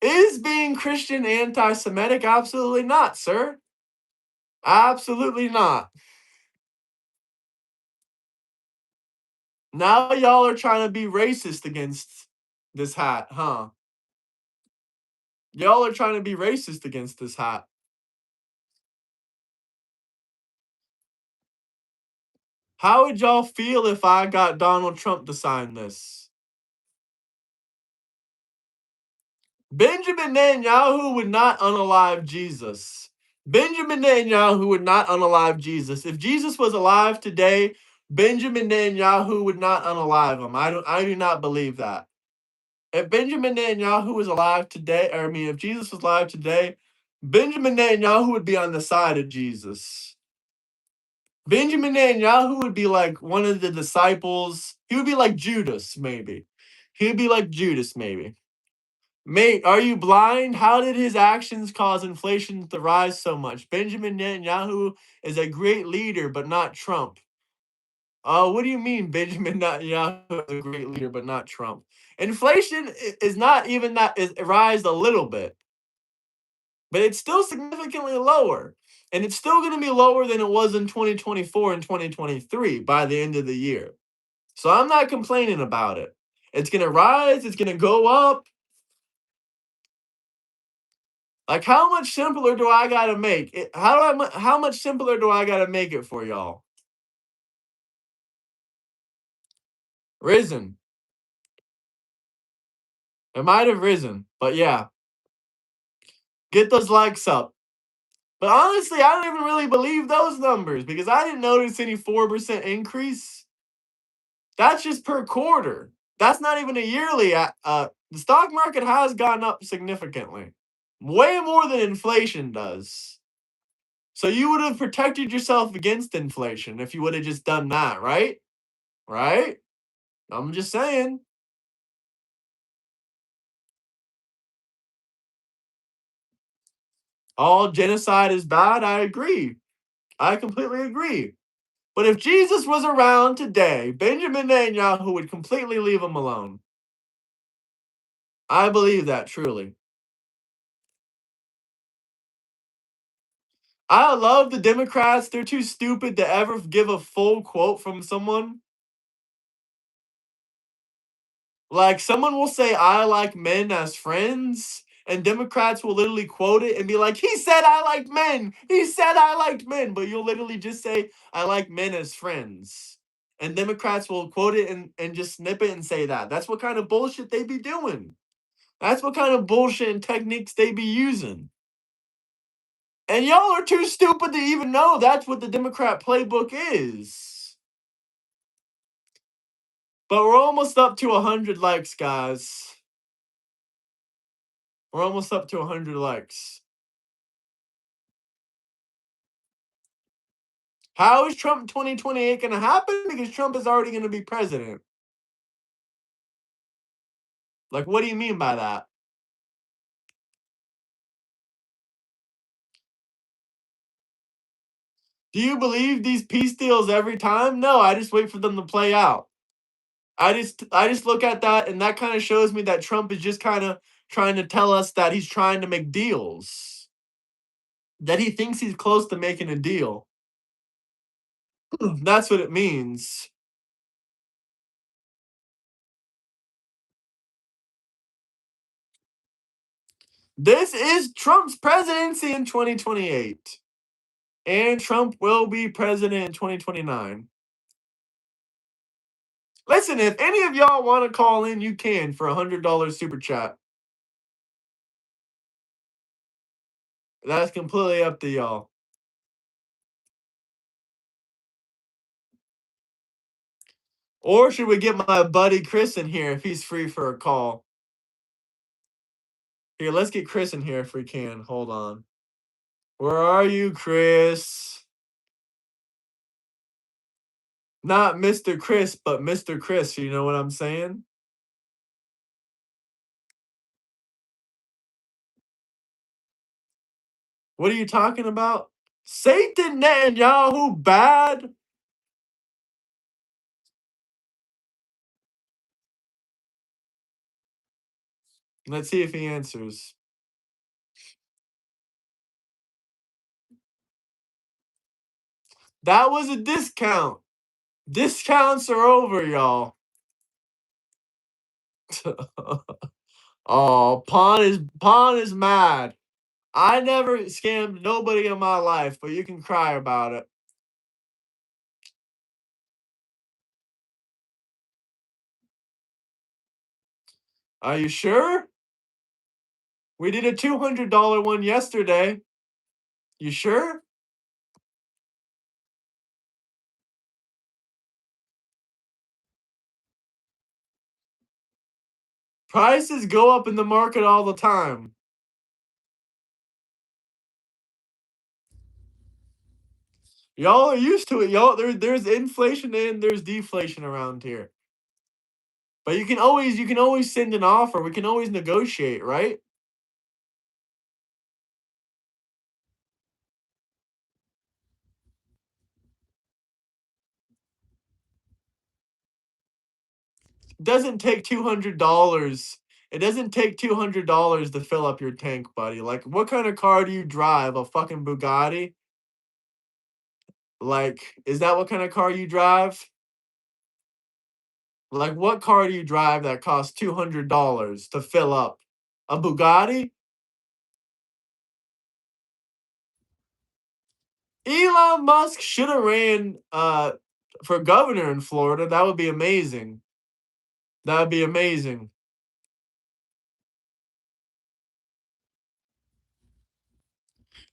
Is being Christian anti Semitic? Absolutely not, sir. Absolutely not. Now y'all are trying to be racist against this hat, huh? Y'all are trying to be racist against this hat. How would y'all feel if I got Donald Trump to sign this? Benjamin Netanyahu would not unalive Jesus. Benjamin Netanyahu would not unalive Jesus. If Jesus was alive today, Benjamin Netanyahu would not unalive him. I do not believe that. If Benjamin Netanyahu was alive today, or I mean, if Jesus was alive today, Benjamin Netanyahu would be on the side of Jesus. Benjamin Netanyahu would be like one of the disciples. He would be like Judas, maybe. He would be like Judas, maybe. Mate, are you blind? How did his actions cause inflation to rise so much? Benjamin Netanyahu is a great leader, but not Trump. What do you mean Benjamin Netanyahu is a great leader, but not Trump? Inflation is not even that, it rised a little bit, but it's still significantly lower. And it's still going to be lower than it was in 2024 and 2023 by the end of the year. So I'm not complaining about it. It's going to rise, it's going to go up. Like, how much simpler do I got to make it? How much simpler do I got to make it for y'all? Risen. It might have risen, but yeah. Get those likes up. But honestly, I don't even really believe those numbers because I didn't notice any 4% increase. That's just per quarter. That's not even a yearly. The stock market has gone up significantly, way more than inflation does. So you would have protected yourself against inflation if you would have just done that, right? Right? I'm just saying. All genocide is bad. I agree. I completely agree. But if Jesus was around today, Benjamin Netanyahu would completely leave him alone. I believe that truly. I love the Democrats. They're too stupid to ever give a full quote from someone. Like, someone will say, I like men as friends, and Democrats will literally quote it and be like, he said I like men. He said I liked men. But you'll literally just say, I like men as friends. And Democrats will quote it and just snip it and say that. That's what kind of bullshit they be doing. That's what kind of bullshit and techniques they be using. And y'all are too stupid to even know that's what the Democrat playbook is. But we're almost up to 100 likes, guys. We're almost up to 100 likes. How is Trump 2028 going to happen? Because Trump is already going to be president. Like, what do you mean by that? Do you believe these peace deals every time? No, I just wait for them to play out. I just look at that, and that kind of shows me that Trump is just kind of trying to tell us that he's trying to make deals. That he thinks he's close to making a deal. That's what it means. This is Trump's presidency in 2028. And Trump will be president in 2029. Listen, if any of y'all want to call in, you can for $100 super chat. That's completely up to y'all. Or should we get my buddy Chris in here if he's free for a call? Here, let's get Chris in here if we can. Hold on. Where are you, Chris? Not Mr. Chris, but Mr. Chris. You know what I'm saying? What are you talking about? Satan Netanyahu bad? Let's see if he answers. That was a discount. Discounts are over, y'all. Oh, Pawn is mad. I never scammed nobody in my life, but you can cry about it. Are you sure? We did a $200 one yesterday. You sure? Prices go up in the market all the time. Y'all are used to it. Y'all there's inflation and there's deflation around here. But you can always send an offer. We can always negotiate, right? Doesn't take $200. It doesn't take $200 to fill up your tank, buddy. Like, what kind of car do you drive? A fucking Bugatti? Like, is that what kind of car you drive? Like, what car do you drive that costs $200 to fill up? A Bugatti? Elon Musk should have ran for governor in Florida. That would be amazing. That would be amazing.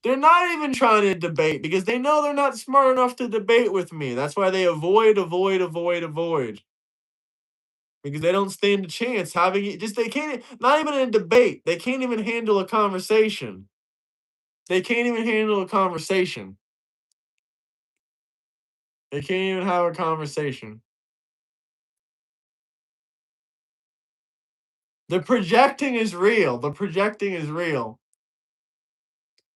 They're not even trying to debate because they know they're not smart enough to debate with me. That's why they avoid. Because they don't stand a chance having it. Just they can't. Not even in a debate. They can't even handle a conversation. They can't even handle a conversation. They can't even have a conversation. The projecting is real. The projecting is real.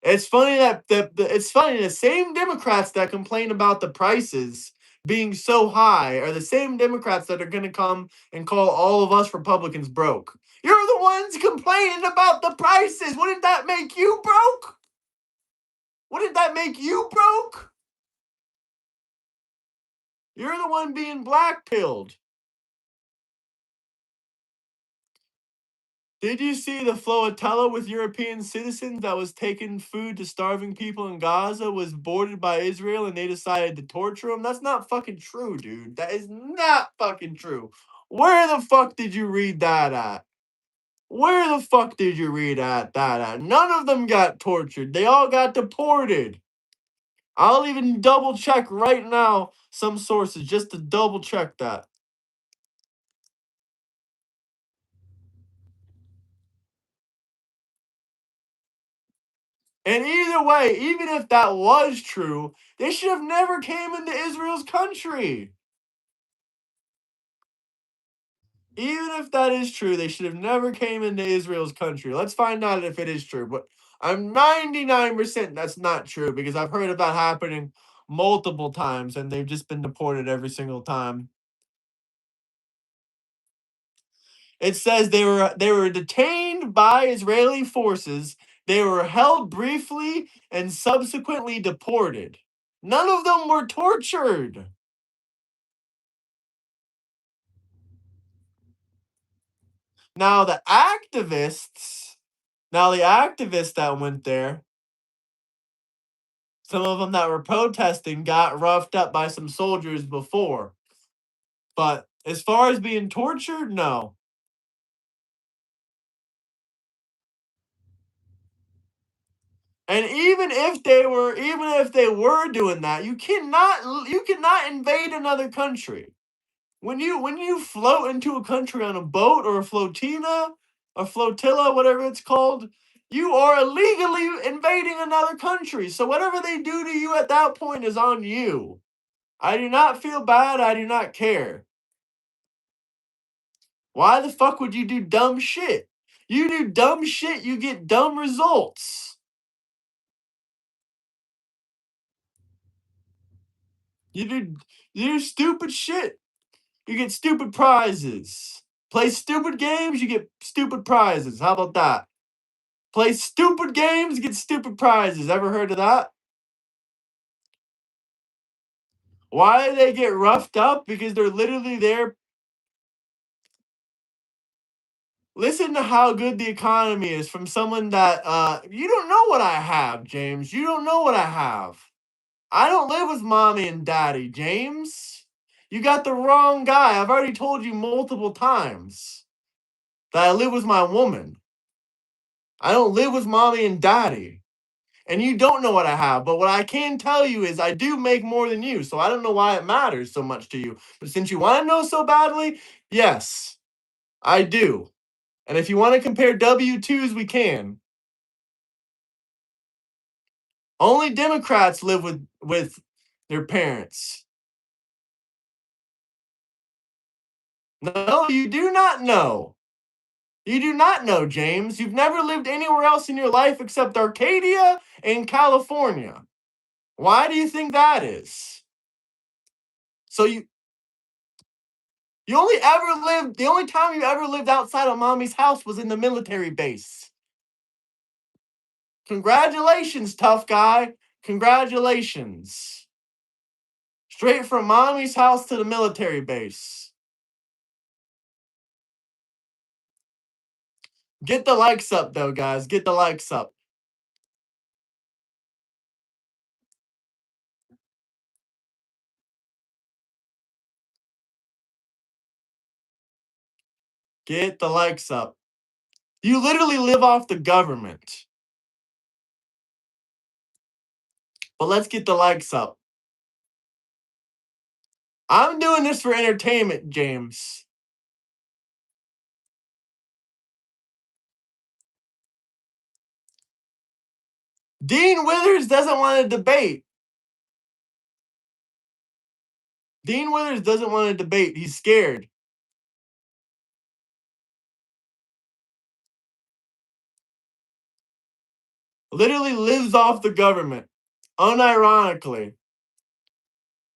It's funny that the same Democrats that complain about the prices being so high are the same Democrats that are going to come and call all of us Republicans broke. You're the ones complaining about the prices. Wouldn't that make you broke? Wouldn't that make you broke? You're the one being blackpilled. Did you see the flotilla with European citizens that was taking food to starving people in Gaza was boarded by Israel and they decided to torture them? That's not fucking true, dude. That is not fucking true. Where the fuck did you read that at? Where the fuck did you read that at? None of them got tortured. They all got deported. I'll even double check right now some sources just to double check that. And either way, even if that was true, they should have never came into Israel's country. Even if that is true, they should have never came into Israel's country. Let's find out if it is true. But I'm 99% that's not true because I've heard of that happening multiple times and they've just been deported every single time. It says they were detained by Israeli forces. They were held briefly and subsequently deported. None of them were tortured. Now the activists that went there, some of them that were protesting got roughed up by some soldiers before. But as far as being tortured, no. And even if they were doing that, you cannot invade another country. When you float into a country on a boat or a flotilla, whatever it's called, you are illegally invading another country. So whatever they do to you at that point is on you. I do not feel bad. I do not care. Why the fuck would you do dumb shit? You do dumb shit, you get dumb results. You do you do stupid shit, you get stupid prizes. Play stupid games, you get stupid prizes. How about that? Play stupid games, get stupid prizes. Ever heard of that? Why do they get roughed up? Because they're literally there. Listen to how good the economy is from someone that you don't know what I have, James. You don't know what I have. I don't live with mommy and daddy, James. You got the wrong guy. I've already told you multiple times that I live with my woman. I don't live with mommy and daddy. And you don't know what I have, but what I can tell you is I do make more than you, so I don't know why it matters so much to you. But since you want to know so badly, yes, I do. And if you want to compare W-2s, we can. Only Democrats live with their parents. No, you do not know. You do not know, James. You've never lived anywhere else in your life except Arcadia and California. Why do you think that is? So you only ever lived the only time you ever lived outside of mommy's house was in the military base. Congratulations, tough guy. Congratulations. Straight from mommy's house to the military base. Get the likes up though, guys. Get the likes up. Get the likes up. You literally live off the government. But let's get the likes up. I'm doing this for entertainment, James. Dean Withers doesn't want to debate. Dean Withers doesn't want to debate. He's scared. Literally lives off the government, unironically.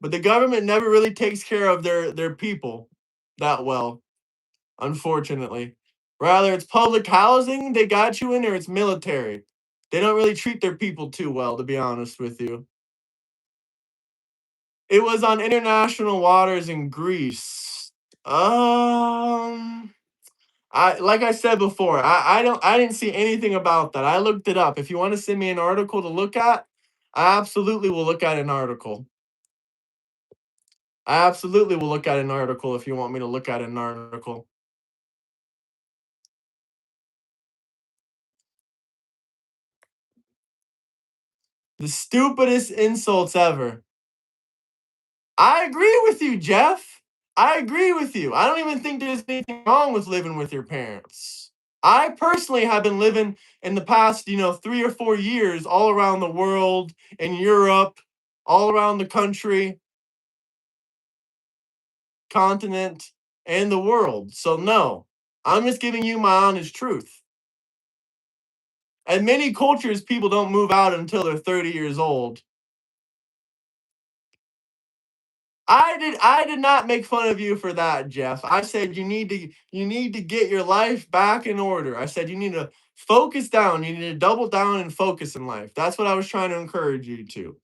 But the government never really takes care of their people that well, unfortunately. Rather, it's public housing they got you in, or it's military. They don't really treat their people too well, to be honest with you. It was on international waters in Greece. I like I said before, I didn't see anything about that. I looked it up. If you want to send me an article to look at, I absolutely will look at an article. I absolutely will look at an article if you want me to look at an article. The stupidest insults ever. I agree with you, Jeff. I agree with you. I don't even think there's anything wrong with living with your parents. I personally have been living in the past, 3 or 4 years all around the world, in Europe, all around the country, continent, and the world. So, no, I'm just giving you my honest truth. In many cultures, people don't move out until they're 30 years old. I did not make fun of you for that, Jeff. I said you need to get your life back in order. I said you need to focus down. You need to double down and focus in life. That's what I was trying to encourage you to.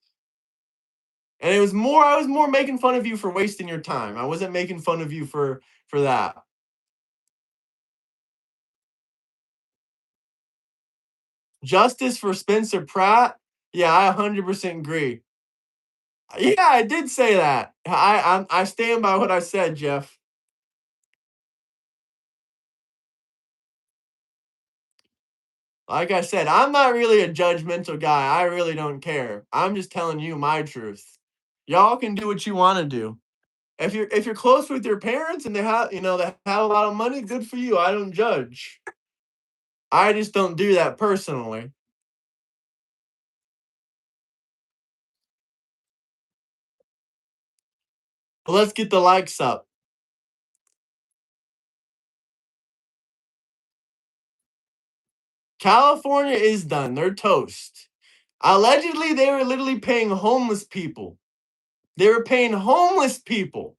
And I was more making fun of you for wasting your time. I wasn't making fun of you for that. Justice for Spencer Pratt? Yeah, I 100% agree. Yeah, I did say that. I stand by what I said, Jeff. Like I said, I'm not really a judgmental guy. I really don't care. I'm just telling you my truth. Y'all can do what you want to do. If you're close with your parents and they have a lot of money, good for you. I don't judge. I just don't do that personally. But let's get the likes up. California is done. They're toast. Allegedly, they were literally paying homeless people. They were paying homeless people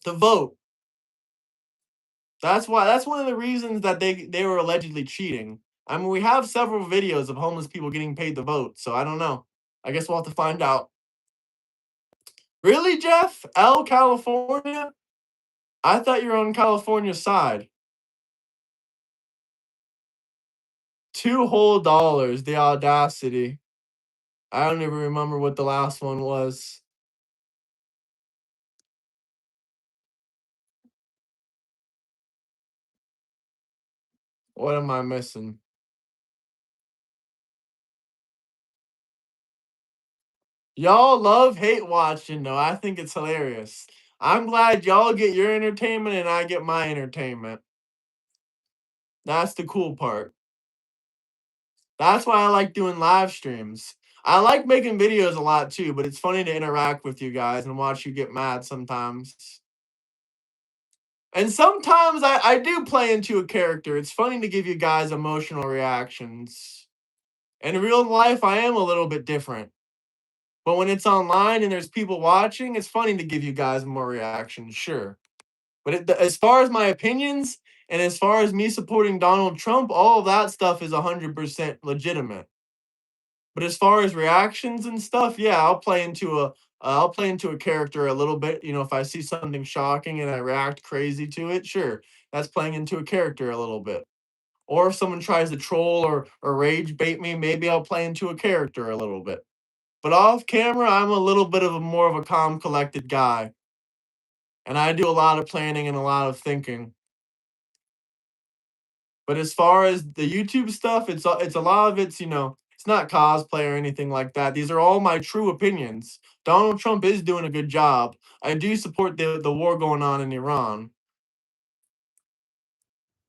to vote. That's one of the reasons that they were allegedly cheating. I mean, we have several videos of homeless people getting paid to vote, so I don't know. I guess we'll have to find out. Really, Jeff? California? I thought you were on California's side. $2 whole, the audacity. I don't even remember what the last one was. What am I missing? Y'all love hate watching, though. I think it's hilarious. I'm glad y'all get your entertainment and I get my entertainment. That's the cool part. That's why I like doing live streams. I like making videos a lot too, but it's funny to interact with you guys and watch you get mad sometimes. And sometimes I do play into a character. It's funny to give you guys emotional reactions. In real life, I am a little bit different. But when it's online and there's people watching, it's funny to give you guys more reactions, sure. But as far as my opinions and as far as me supporting Donald Trump, all of that stuff is 100% legitimate. But as far as reactions and stuff, yeah, I'll play into a character a little bit. You know, if I see something shocking and I react crazy to it, sure, that's playing into a character a little bit. Or if someone tries to troll or rage bait me, maybe I'll play into a character a little bit. But off camera, I'm a little bit of a more of a calm, collected guy, and I do a lot of planning and a lot of thinking. But as far as the YouTube stuff, it's a lot of it's, it's not cosplay or anything like that. These are all my true opinions. Donald Trump is doing a good job. I do support the war going on in Iran.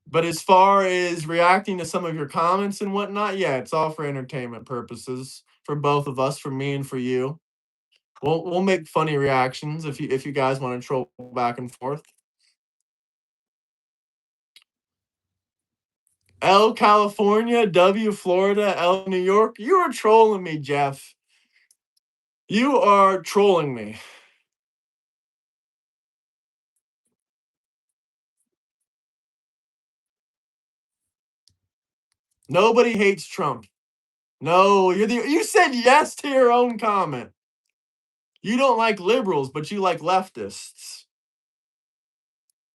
But as far as reacting to some of your comments and whatnot, yeah, it's all for entertainment purposes for both of us, for me and for you. We'll make funny reactions if you guys want to troll back and forth. L California, W Florida, L New York. You are trolling me, Jeff. You are trolling me. Nobody hates Trump. No, you said yes to your own comment. You don't like liberals, but you like leftists.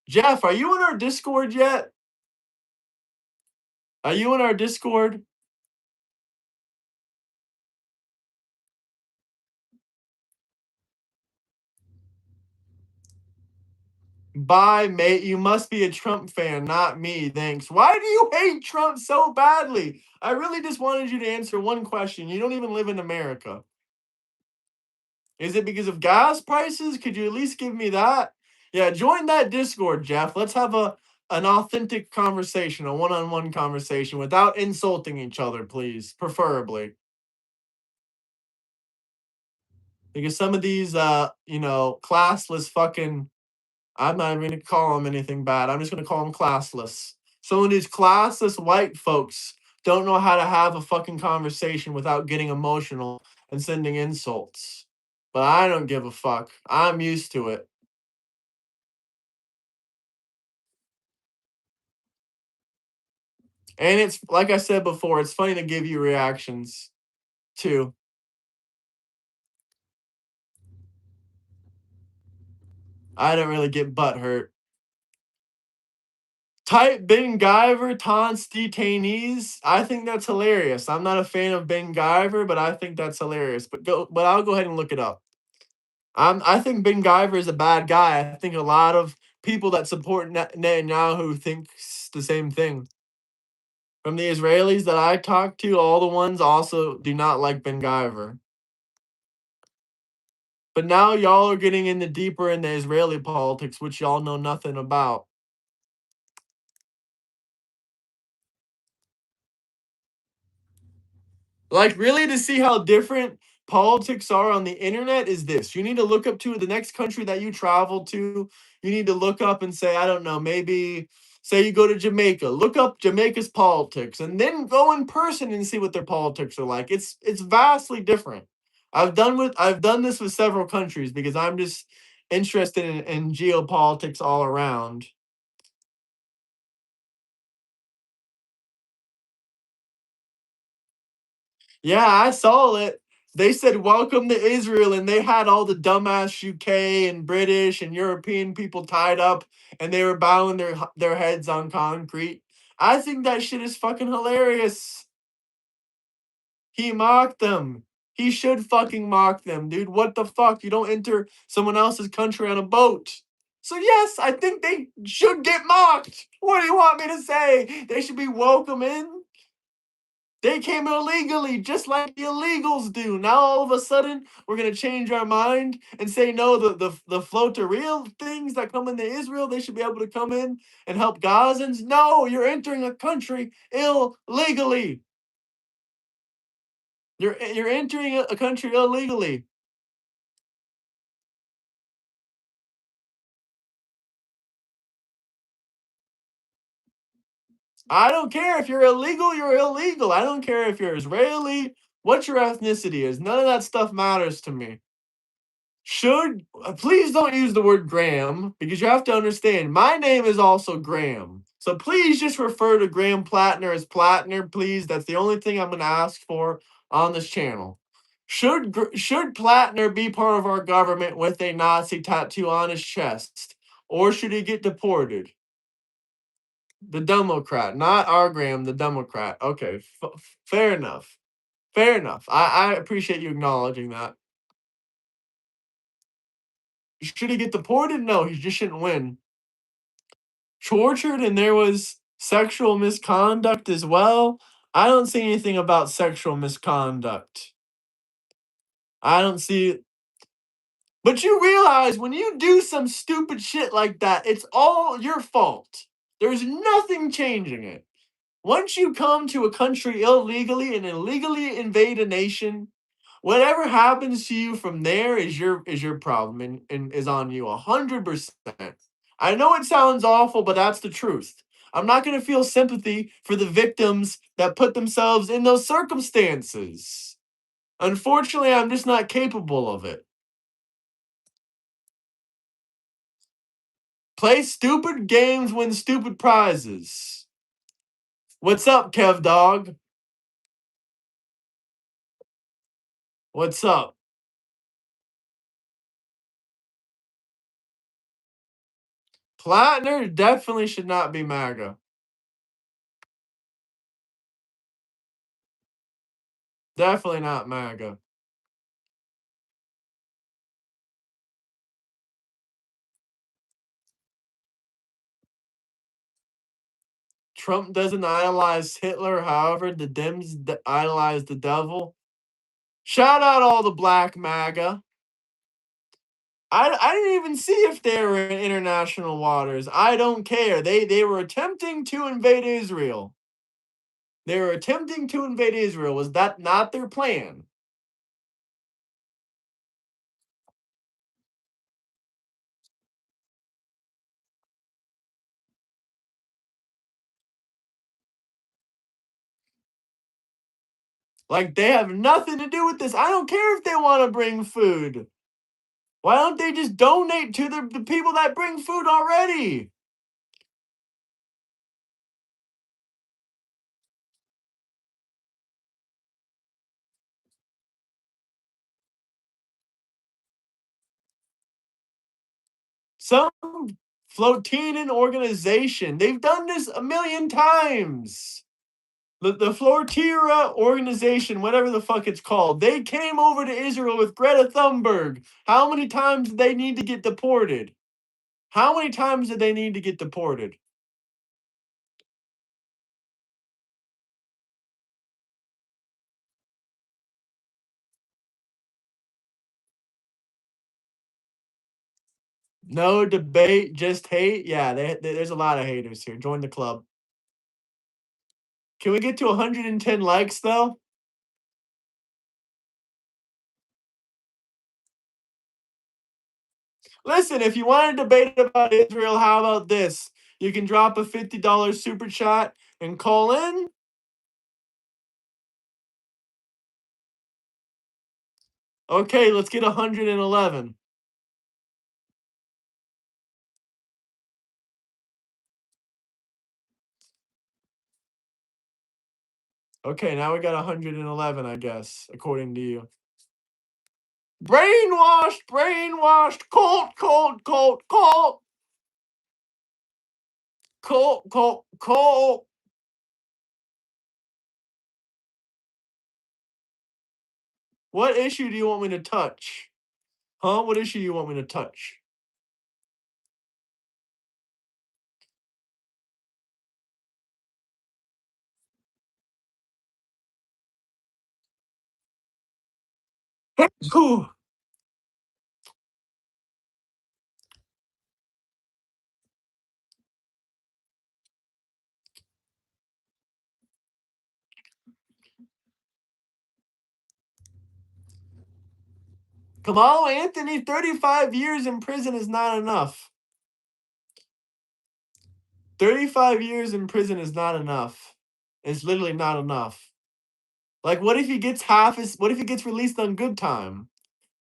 Jeff, are you in our Discord yet? Are you in our Discord? Bye, mate. You must be a Trump fan, not me. Thanks. Why do you hate Trump so badly? I really just wanted you to answer one question. You don't even live in America. Is it because of gas prices? Could you at least give me that? Yeah, join that Discord, Jeff. Let's have an authentic conversation, a one-on-one conversation without insulting each other, please, preferably. Because some of these classless fucking I'm not even gonna call them anything bad. I'm just gonna call them classless. Some of these classless white folks don't know how to have a fucking conversation without getting emotional and sending insults. But I don't give a fuck. I'm used to it. And it's like I said before, it's funny to give you reactions too. I don't really get butt hurt. Type Ben Guyver taunts detainees. I think that's hilarious. I'm not a fan of Ben Guyver, but I think that's hilarious. But I'll go ahead and look it up. I think Ben Guyver is a bad guy. I think a lot of people that support Netanyahu thinks the same thing. From the Israelis that I talk to, all the ones also do not like Ben Guyver. But now y'all are getting into deeper into Israeli politics, which y'all know nothing about. Like, really, to see how different politics are on the internet is this. You need to look up to the next country that you travel to. You need to look up and say, I don't know, maybe say you go to Jamaica, look up Jamaica's politics, and then go in person and see what their politics are like. It's vastly different. I've done this with several countries because I'm just interested in geopolitics all around. Yeah, I saw it. They said welcome to Israel, and they had all the dumbass UK and British and European people tied up, and they were bowing their heads on concrete. I think that shit is fucking hilarious. He mocked them. He should fucking mock them, dude. What the fuck? You don't enter someone else's country on a boat. So yes, I think they should get mocked. What do you want me to say? They should be welcome in. They came illegally, just like the illegals do. Now all of a sudden, we're gonna change our mind and say no. The flow to real things that come into Israel, they should be able to come in and help Gazans. No, you're entering a country illegally. You're entering a country illegally. I don't care if you're illegal, you're illegal. I don't care if you're Israeli, what your ethnicity is. None of that stuff matters to me. Should please don't use the word Graham because you have to understand my name is also Graham. So please just refer to Graham Plattner as Plattner, please. That's the only thing I'm going to ask for on this channel. Should Plattner be part of our government with a Nazi tattoo on his chest, or should he get deported? The Democrat, not our Graham, the Democrat. Okay, fair enough. Fair enough. I appreciate you acknowledging that. Should he get deported? No, he just shouldn't win. Tortured and there was sexual misconduct as well. I don't see anything about sexual misconduct. I don't see. But you realize when you do some stupid shit like that, it's all your fault. There's nothing changing it. Once you come to a country illegally and illegally invade a nation, whatever happens to you from there is your problem and is on you 100%. I know it sounds awful, but that's the truth. I'm not going to feel sympathy for the victims that put themselves in those circumstances. Unfortunately, I'm just not capable of it. Play stupid games, win stupid prizes. What's up, Kev Dog? What's up? Plattner definitely should not be MAGA. Definitely not MAGA. Trump doesn't idolize Hitler, however, the Dems idolize the devil. Shout out all the black MAGA. I didn't even see if they were in international waters. I don't care. They were attempting to invade Israel. They were attempting to invade Israel. Was that not their plan? Like, they have nothing to do with this. I don't care if they want to bring food. Why don't they just donate to the people that bring food already? Some Flotinin organization. They've done this a million times. The Flotira organization, whatever the fuck it's called, they came over to Israel with Greta Thunberg. How many times did they need to get deported? How many times did they need to get deported? No debate, just hate. Yeah, there's a lot of haters here. Join the club. Can we get to 110 likes though? Listen, if you want to debate about Israel, how about this? You can drop a $50 super chat and call in. Okay, let's get 111. Okay, now we got 111, I guess, according to you. Brainwashed, brainwashed, cult, cult, cult, cult. Cult, cult, cult. What issue do you want me to touch? Huh? What issue do you want me to touch? Kamala Anthony, 35 years in prison is not enough. 35 years in prison is not enough. It's literally not enough. Like, what if he gets what if he gets released on good time?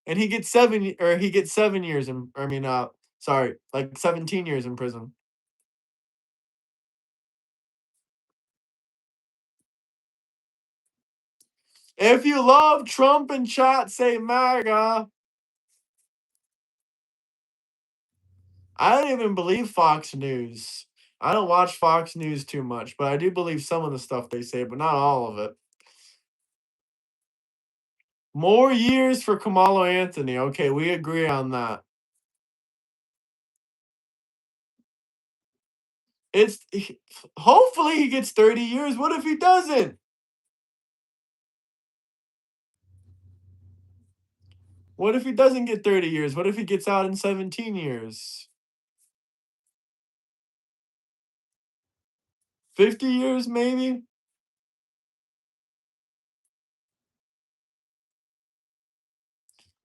And he gets 7 years in, sorry, like 17 years in prison. If you love Trump and chat, say MAGA. I don't even believe Fox News. I don't watch Fox News too much, but I do believe some of the stuff they say, but not all of it. More years for Kamala Anthony. Okay, we agree on that. It's hopefully he gets 30 years. What if he doesn't? What if he doesn't get 30 years? What if he gets out in 17 years? 50 years maybe?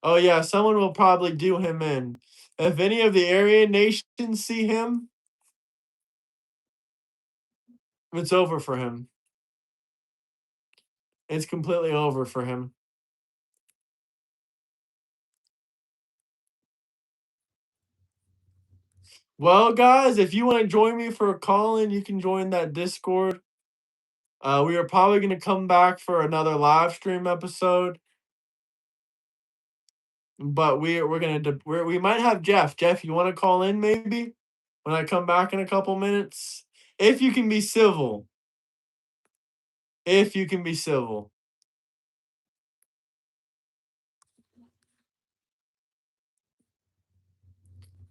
Oh yeah, someone will probably do him in. If any of the Aryan nations see him, it's over for him. It's completely over for him. Well, guys, if you want to join me for a call-in, you can join that Discord. We are probably going to come back for another live stream episode, but we might have Jeff. Jeff, you want to call in maybe when I come back in a couple minutes? If you can be civil. If you can be civil.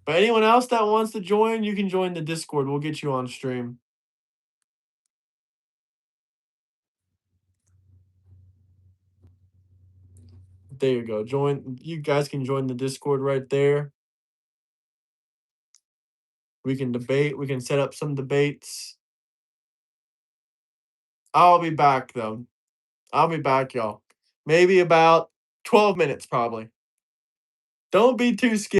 But anyone else that wants to join, you can join the Discord. We'll get you on stream. There you go. You guys can join the Discord right there. We can debate. We can set up some debates. I'll be back though. I'll be back, y'all. Maybe about 12 minutes probably. Don't be too scared.